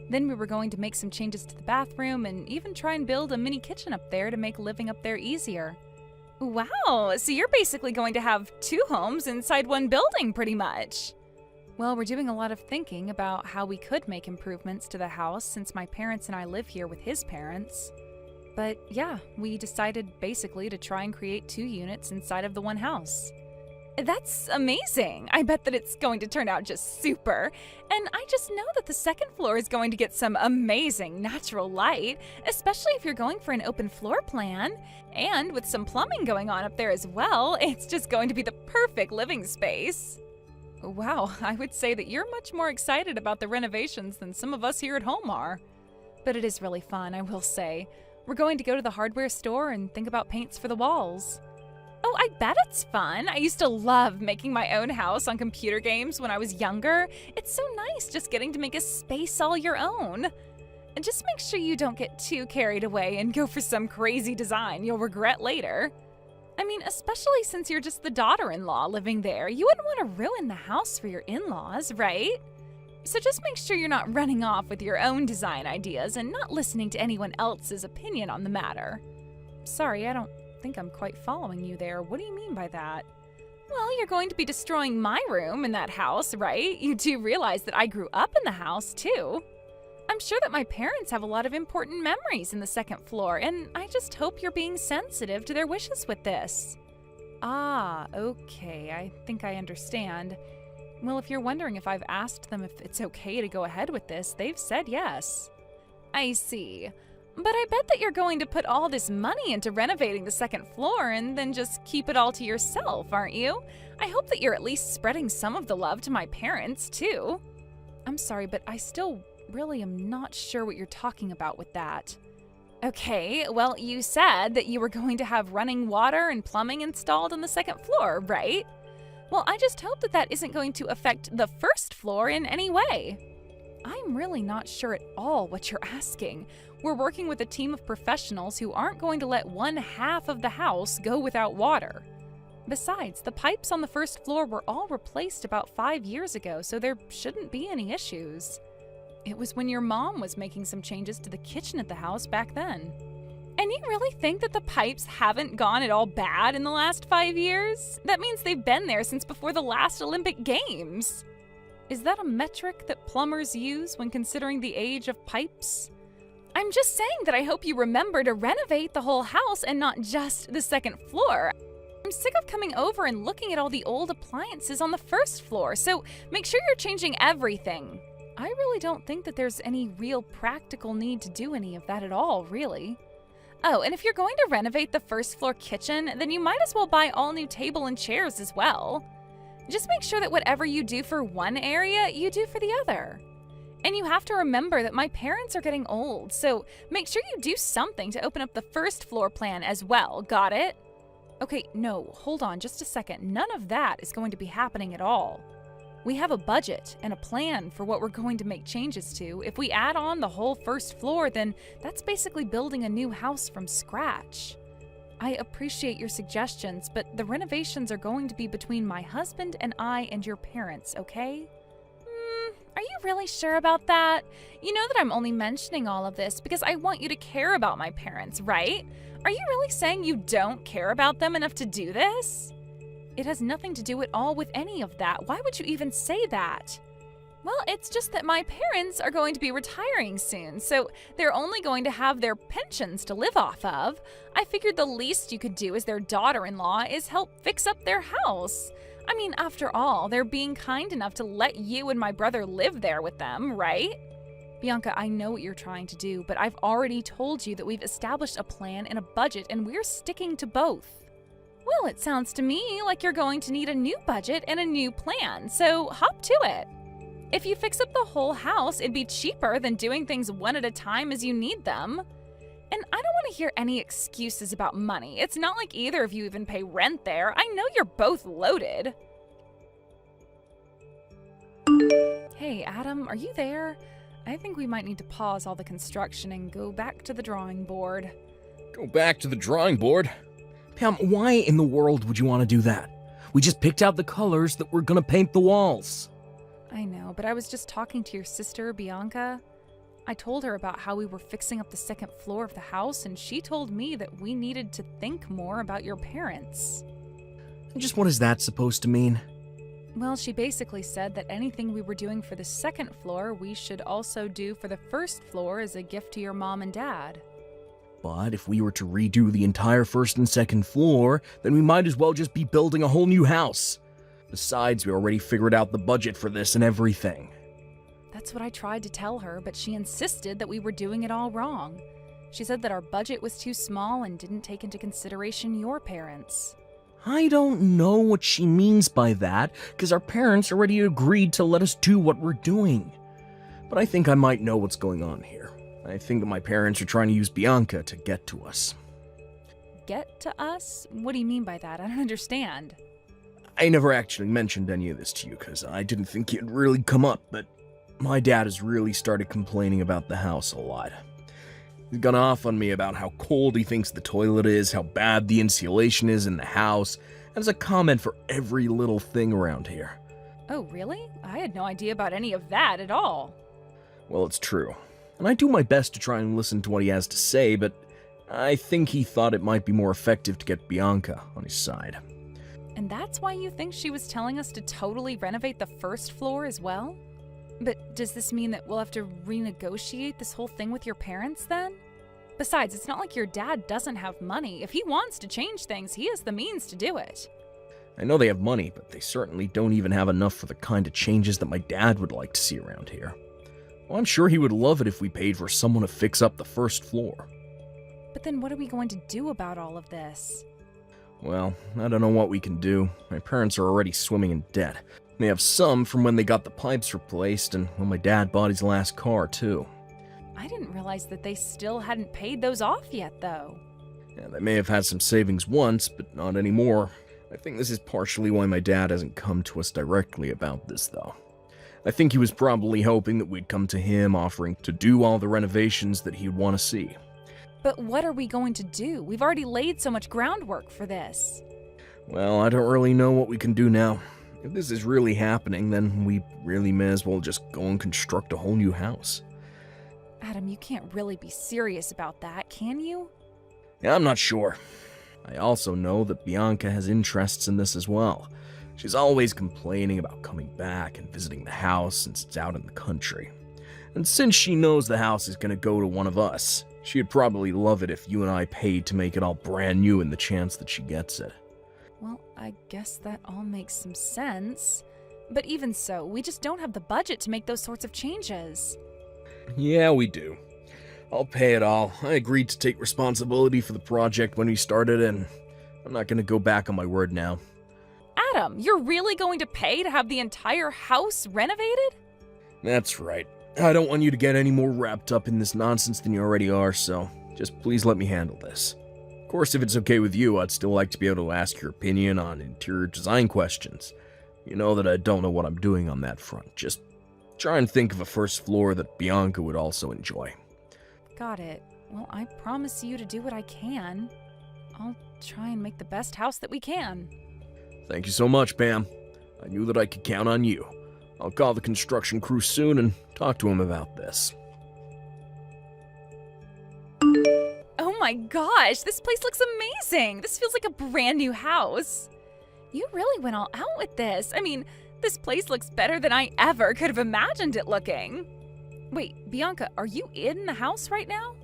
Then we were going to make some changes to the bathroom and even try and build a mini kitchen up there to make living up there easier. Wow, so you're basically going to have two homes inside one building, pretty much. Well, we're doing a lot of thinking about how we could make improvements to the house since my parents and I live here with his parents. But yeah, we decided basically to try and create 2 units inside of the one house. That's amazing. I bet that it's going to turn out just super. And I just know that the second floor is going to get some amazing natural light, especially if you're going for an open floor plan. And with some plumbing going on up there as well, it's just going to be the perfect living space. Wow, I would say that you're much more excited about the renovations than some of us here at home are. But it is really fun, I will say. We're going to go to the hardware store and think about paints for the walls. Oh, I bet it's fun. I used to love making my own house on computer games when I was younger. It's so nice just getting to make a space all your own. And just make sure you don't get too carried away and go for some crazy design you'll regret later. I mean, especially since you're just the daughter-in-law living there, you wouldn't want to ruin the house for your in-laws, right? So just make sure you're not running off with your own design ideas and not listening to anyone else's opinion on the matter. Sorry, I don't think I'm quite following you there. What do you mean by that? Well, you're going to be destroying my room in that house, right? You do realize that I grew up in the house, too. I'm sure that my parents have a lot of important memories in the second floor, and I just hope you're being sensitive to their wishes with this. Ah, okay, I think I understand. Well, if you're wondering if I've asked them if it's okay to go ahead with this, they've said yes. I see. But I bet that you're going to put all this money into renovating the second floor and then just keep it all to yourself, aren't you? I hope that you're at least spreading some of the love to my parents, too. I'm sorry, but I still really am not sure what you're talking about with that. Okay, well, you said that you were going to have running water and plumbing installed on the second floor, right? Well, I just hope that that isn't going to affect the first floor in any way. I'm really not sure at all what you're asking. We're working with a team of professionals who aren't going to let one half of the house go without water. Besides, the pipes on the first floor were all replaced about 5 years ago, so there shouldn't be any issues. It was when your mom was making some changes to the kitchen at the house back then. And you really think that the pipes haven't gone at all bad in the last 5 years? That means they've been there since before the last Olympic Games. Is that a metric that plumbers use when considering the age of pipes? I'm just saying that I hope you remember to renovate the whole house and not just the second floor. I'm sick of coming over and looking at all the old appliances on the first floor, so make sure you're changing everything. I really don't think that there's any real practical need to do any of that at all, really. Oh, and if you're going to renovate the first floor kitchen, then you might as well buy all new table and chairs as well. Just make sure that whatever you do for one area, you do for the other. And you have to remember that my parents are getting old, so make sure you do something to open up the first floor plan as well, got it? Okay, no, hold on just a second. None of that is going to be happening at all. We have a budget and a plan for what we're going to make changes to. If we add on the whole first floor, then that's basically building a new house from scratch. I appreciate your suggestions, but the renovations are going to be between my husband and I and your parents, okay? Are you really sure about that? You know that I'm only mentioning all of this because I want you to care about my parents, right? Are you really saying you don't care about them enough to do this? It has nothing to do at all with any of that. Why would you even say that? Well, it's just that my parents are going to be retiring soon, so they're only going to have their pensions to live off of. I figured the least you could do as their daughter-in-law is help fix up their house. I mean, after all, they're being kind enough to let you and my brother live there with them, right? Bianca, I know what you're trying to do, but I've already told you that we've established a plan and a budget, and we're sticking to both. Well, it sounds to me like you're going to need a new budget and a new plan, so hop to it. If you fix up the whole house, it'd be cheaper than doing things one at a time as you need them. And I don't want to hear any excuses about money. It's not like either of you even pay rent there. I know you're both loaded. Hey, Adam, are you there? I think we might need to pause all the construction and go back to the drawing board. Go back to the drawing board? Pam, why in the world would you want to do that? We just picked out the colors that we're gonna paint the walls. I know, but I was just talking to your sister, Bianca. I told her about how we were fixing up the second floor of the house, and she told me that we needed to think more about your parents. Just what is that supposed to mean? Well, she basically said that anything we were doing for the second floor, we should also do for the first floor as a gift to your mom and dad. But if we were to redo the entire first and second floor, then we might as well just be building a whole new house. Besides, we already figured out the budget for this and everything. That's what I tried to tell her, but she insisted that we were doing it all wrong. She said that our budget was too small and didn't take into consideration your parents. I don't know what she means by that, because our parents already agreed to let us do what we're doing. But I think I might know what's going on here. I think that my parents are trying to use Bianca to get to us. Get to us? What do you mean by that? I don't understand. I never actually mentioned any of this to you, because I didn't think it'd really come up, but my dad has really started complaining about the house a lot. He's gone off on me about how cold he thinks the toilet is, how bad the insulation is in the house, and has a comment for every little thing around here. Oh, really? I had no idea about any of that at all. Well, it's true. And I do my best to try and listen to what he has to say, but I think he thought it might be more effective to get Bianca on his side. And that's why you think she was telling us to totally renovate the first floor as well? But does this mean that we'll have to renegotiate this whole thing with your parents then? Besides, it's not like your dad doesn't have money. If he wants to change things, he has the means to do it. I know they have money, but they certainly don't even have enough for the kind of changes that my dad would like to see around here. Well, I'm sure he would love it if we paid for someone to fix up the first floor. But then what are we going to do about all of this? Well, I don't know what we can do. My parents are already swimming in debt. They have some from when they got the pipes replaced and when my dad bought his last car, too. I didn't realize that they still hadn't paid those off yet, though. Yeah, they may have had some savings once, but not anymore. I think this is partially why my dad hasn't come to us directly about this, though. I think he was probably hoping that we'd come to him offering to do all the renovations that he'd want to see. But what are we going to do? We've already laid so much groundwork for this. Well, I don't really know what we can do now. If this is really happening, then we really may as well just go and construct a whole new house. Adam, you can't really be serious about that, can you? Yeah, I'm not sure. I also know that Bianca has interests in this as well. She's always complaining about coming back and visiting the house since it's out in the country. And since she knows the house is going to go to one of us, she'd probably love it if you and I paid to make it all brand new in the chance that she gets it. Well, I guess that all makes some sense. But even so, we just don't have the budget to make those sorts of changes. Yeah, we do. I'll pay it all. I agreed to take responsibility for the project when we started, and I'm not going to go back on my word now. Adam, you're really going to pay to have the entire house renovated? That's right. I don't want you to get any more wrapped up in this nonsense than you already are, so just please let me handle this. Of course, if it's okay with you, I'd still like to be able to ask your opinion on interior design questions. You know that I don't know what I'm doing on that front. Just try and think of a first floor that Bianca would also enjoy. Got it. Well, I promise you to do what I can. I'll try and make the best house that we can. Thank you so much, Pam. I knew that I could count on you. I'll call the construction crew soon and talk to him about this. Oh my gosh, this place looks amazing! This feels like a brand new house. You really went all out with this. I mean, this place looks better than I ever could have imagined it looking. Wait, Bianca, are you in the house right now?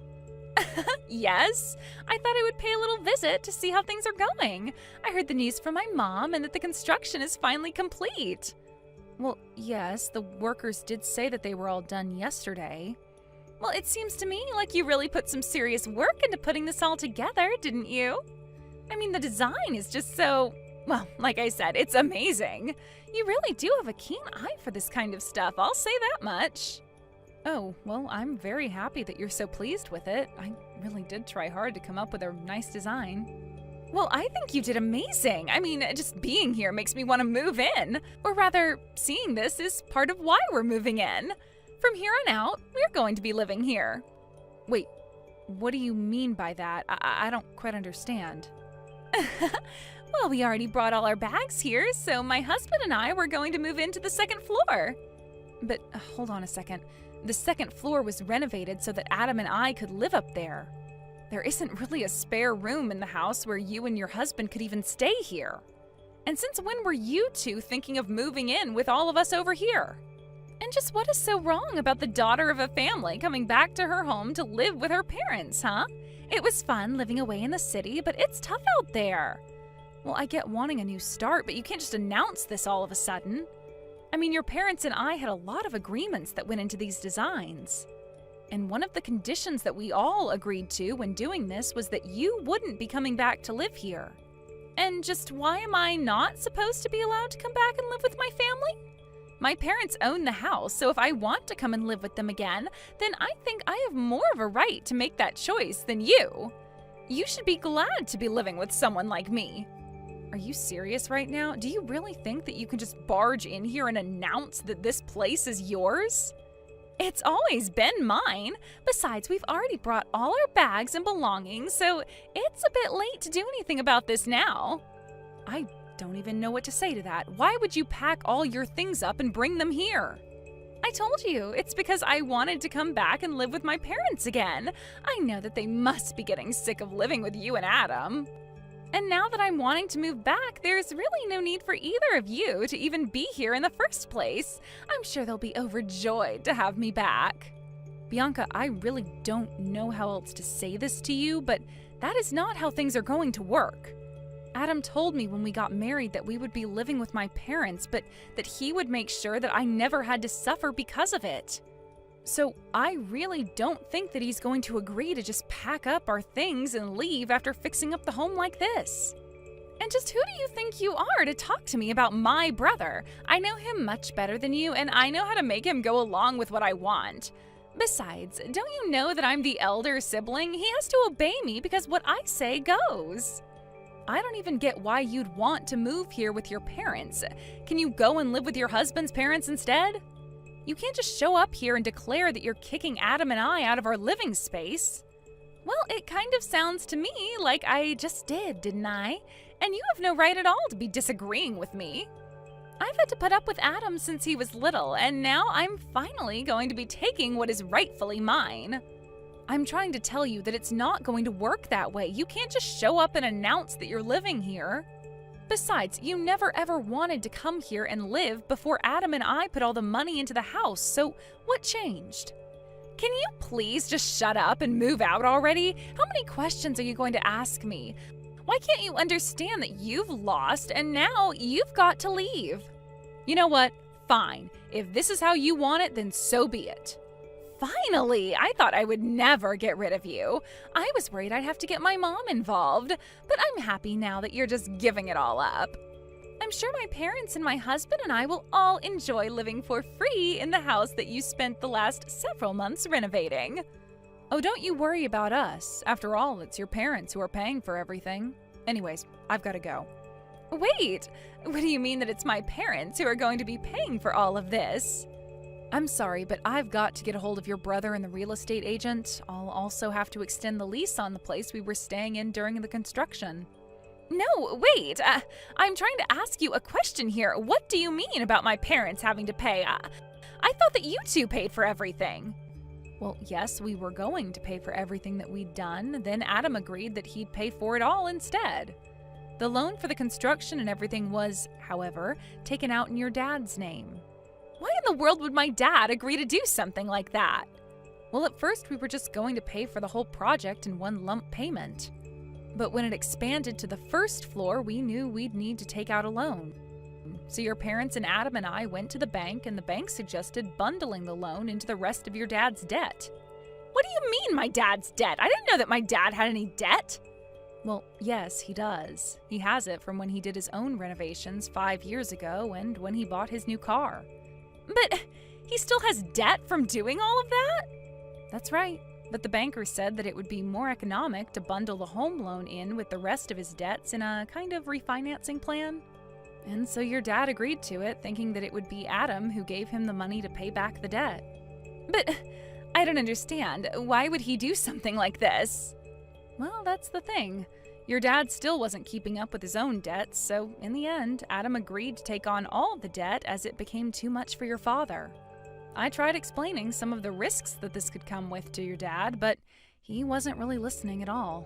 Yes. I thought I would pay a little visit to see how things are going. I heard the news from my mom and that the construction is finally complete. Well, yes, the workers did say that they were all done yesterday. Well, it seems to me like you really put some serious work into putting this all together, didn't you? I mean, the design is just so, well, like I said, it's amazing. You really do have a keen eye for this kind of stuff, I'll say that much. Oh, well, I'm very happy that you're so pleased with it. I really did try hard to come up with a nice design. Well, I think you did amazing. I mean, just being here makes me want to move in. Or rather, seeing this is part of why we're moving in. From here on out, we're going to be living here. Wait, what do you mean by that? I don't quite understand. Well, we already brought all our bags here, so my husband and I were going to move into the second floor. But hold on a second. The second floor was renovated so that Adam and I could live up there. There isn't really a spare room in the house where you and your husband could even stay here. And since when were you two thinking of moving in with all of us over here? And just what is so wrong about the daughter of a family coming back to her home to live with her parents, huh? It was fun living away in the city, but it's tough out there. Well, I get wanting a new start, but you can't just announce this all of a sudden. I mean, your parents and I had a lot of agreements that went into these designs. And one of the conditions that we all agreed to when doing this was that you wouldn't be coming back to live here. And just why am I not supposed to be allowed to come back and live with my family? My parents own the house, so if I want to come and live with them again, then I think I have more of a right to make that choice than you. You should be glad to be living with someone like me. Are you serious right now? Do you really think that you can just barge in here and announce that this place is yours? It's always been mine. Besides, we've already brought all our bags and belongings, so it's a bit late to do anything about this now. I don't even know what to say to that. Why would you pack all your things up and bring them here? I told you, it's because I wanted to come back and live with my parents again. I know that they must be getting sick of living with you and Adam. And now that I'm wanting to move back, there's really no need for either of you to even be here in the first place. I'm sure they'll be overjoyed to have me back. Bianca, I really don't know how else to say this to you, but that is not how things are going to work. Adam told me when we got married that we would be living with my parents, but that he would make sure that I never had to suffer because of it. So I really don't think that he's going to agree to just pack up our things and leave after fixing up the home like this. And just who do you think you are to talk to me about my brother? I know him much better than you, and I know how to make him go along with what I want. Besides, don't you know that I'm the elder sibling? He has to obey me because what I say goes. I don't even get why you'd want to move here with your parents. Can you go and live with your husband's parents instead? You can't just show up here and declare that you're kicking Adam and I out of our living space. Well, it kind of sounds to me like I just did, didn't I? And you have no right at all to be disagreeing with me. I've had to put up with Adam since he was little, and now I'm finally going to be taking what is rightfully mine. I'm trying to tell you that it's not going to work that way. You can't just show up and announce that you're living here. Besides, you never ever wanted to come here and live before Adam and I put all the money into the house, so what changed? Can you please just shut up and move out already? How many questions are you going to ask me? Why can't you understand that you've lost and now you've got to leave? You know what? Fine. If this is how you want it, then so be it. Finally! I thought I would never get rid of you. I was worried I'd have to get my mom involved, but I'm happy now that you're just giving it all up. I'm sure my parents and my husband and I will all enjoy living for free in the house that you spent the last several months renovating. Oh, don't you worry about us. After all, it's your parents who are paying for everything. Anyways, I've got to go. Wait! What do you mean that it's my parents who are going to be paying for all of this? I'm sorry, but I've got to get a hold of your brother and the real estate agent. I'll also have to extend the lease on the place we were staying in during the construction. No, wait. I'm trying to ask you a question here. What do you mean about my parents having to pay? I thought that you two paid for everything. Well, yes, we were going to pay for everything that we'd done. Then Adam agreed that he'd pay for it all instead. The loan for the construction and everything was, however, taken out in your dad's name. Why in the world would my dad agree to do something like that? Well, at first we were just going to pay for the whole project in one lump payment. But when it expanded to the first floor, we knew we'd need to take out a loan. So your parents and Adam and I went to the bank, and the bank suggested bundling the loan into the rest of your dad's debt. What do you mean, my dad's debt? I didn't know that my dad had any debt. Well, yes, he does. He has it from when he did his own renovations 5 years ago and when he bought his new car. But he still has debt from doing all of that? That's right. But the banker said that it would be more economic to bundle the home loan in with the rest of his debts in a kind of refinancing plan. And so your dad agreed to it, thinking that it would be Adam who gave him the money to pay back the debt. But I don't understand. Why would he do something like this? Well, that's the thing. Your dad still wasn't keeping up with his own debts, so in the end, Adam agreed to take on all the debt as it became too much for your father. I tried explaining some of the risks that this could come with to your dad, but he wasn't really listening at all.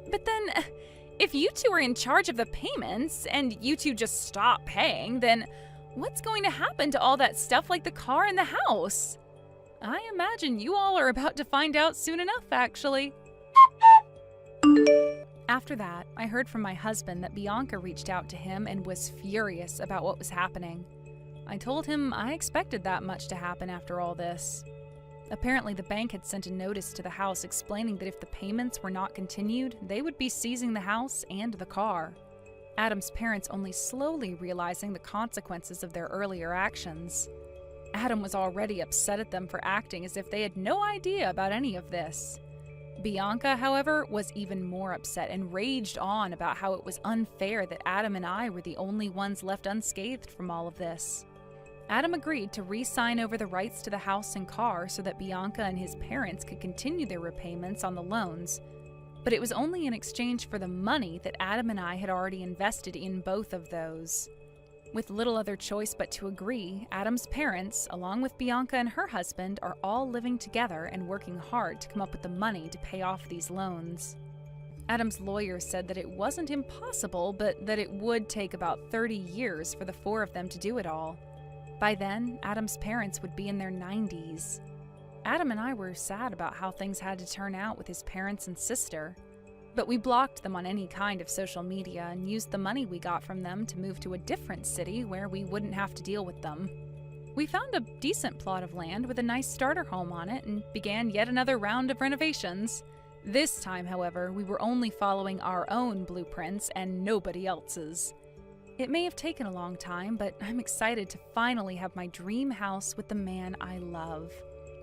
But then, if you two are in charge of the payments and you two just stop paying, then what's going to happen to all that stuff like the car and the house? I imagine you all are about to find out soon enough, actually. After that, I heard from my husband that Bianca reached out to him and was furious about what was happening. I told him I expected that much to happen after all this. Apparently, the bank had sent a notice to the house explaining that if the payments were not continued, they would be seizing the house and the car. Adam's parents only slowly realizing the consequences of their earlier actions. Adam was already upset at them for acting as if they had no idea about any of this. Bianca, however, was even more upset and raged on about how it was unfair that Adam and I were the only ones left unscathed from all of this. Adam agreed to re-sign over the rights to the house and car so that Bianca and his parents could continue their repayments on the loans. But it was only in exchange for the money that Adam and I had already invested in both of those. With little other choice but to agree, Adam's parents, along with Bianca and her husband, are all living together and working hard to come up with the money to pay off these loans. Adam's lawyer said that it wasn't impossible, but that it would take about 30 years for the four of them to do it all. By then, Adam's parents would be in their 90s. Adam and I were sad about how things had to turn out with his parents and sister, but we blocked them on any kind of social media and used the money we got from them to move to a different city where we wouldn't have to deal with them. We found a decent plot of land with a nice starter home on it and began yet another round of renovations. This time, however, we were only following our own blueprints and nobody else's. It may have taken a long time, but I'm excited to finally have my dream house with the man I love.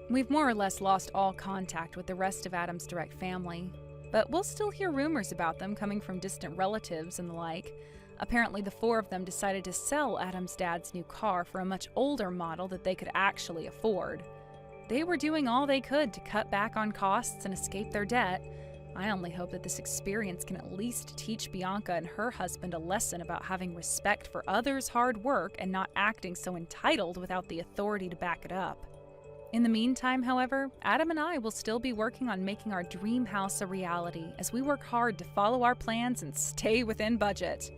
We've more or less lost all contact with the rest of Adam's direct family, but we'll still hear rumors about them coming from distant relatives and the like. Apparently, the four of them decided to sell Adam's dad's new car for a much older model that they could actually afford. They were doing all they could to cut back on costs and escape their debt. I only hope that this experience can at least teach Bianca and her husband a lesson about having respect for others' hard work and not acting so entitled without the authority to back it up. In the meantime, however, Adam and I will still be working on making our dream house a reality as we work hard to follow our plans and stay within budget.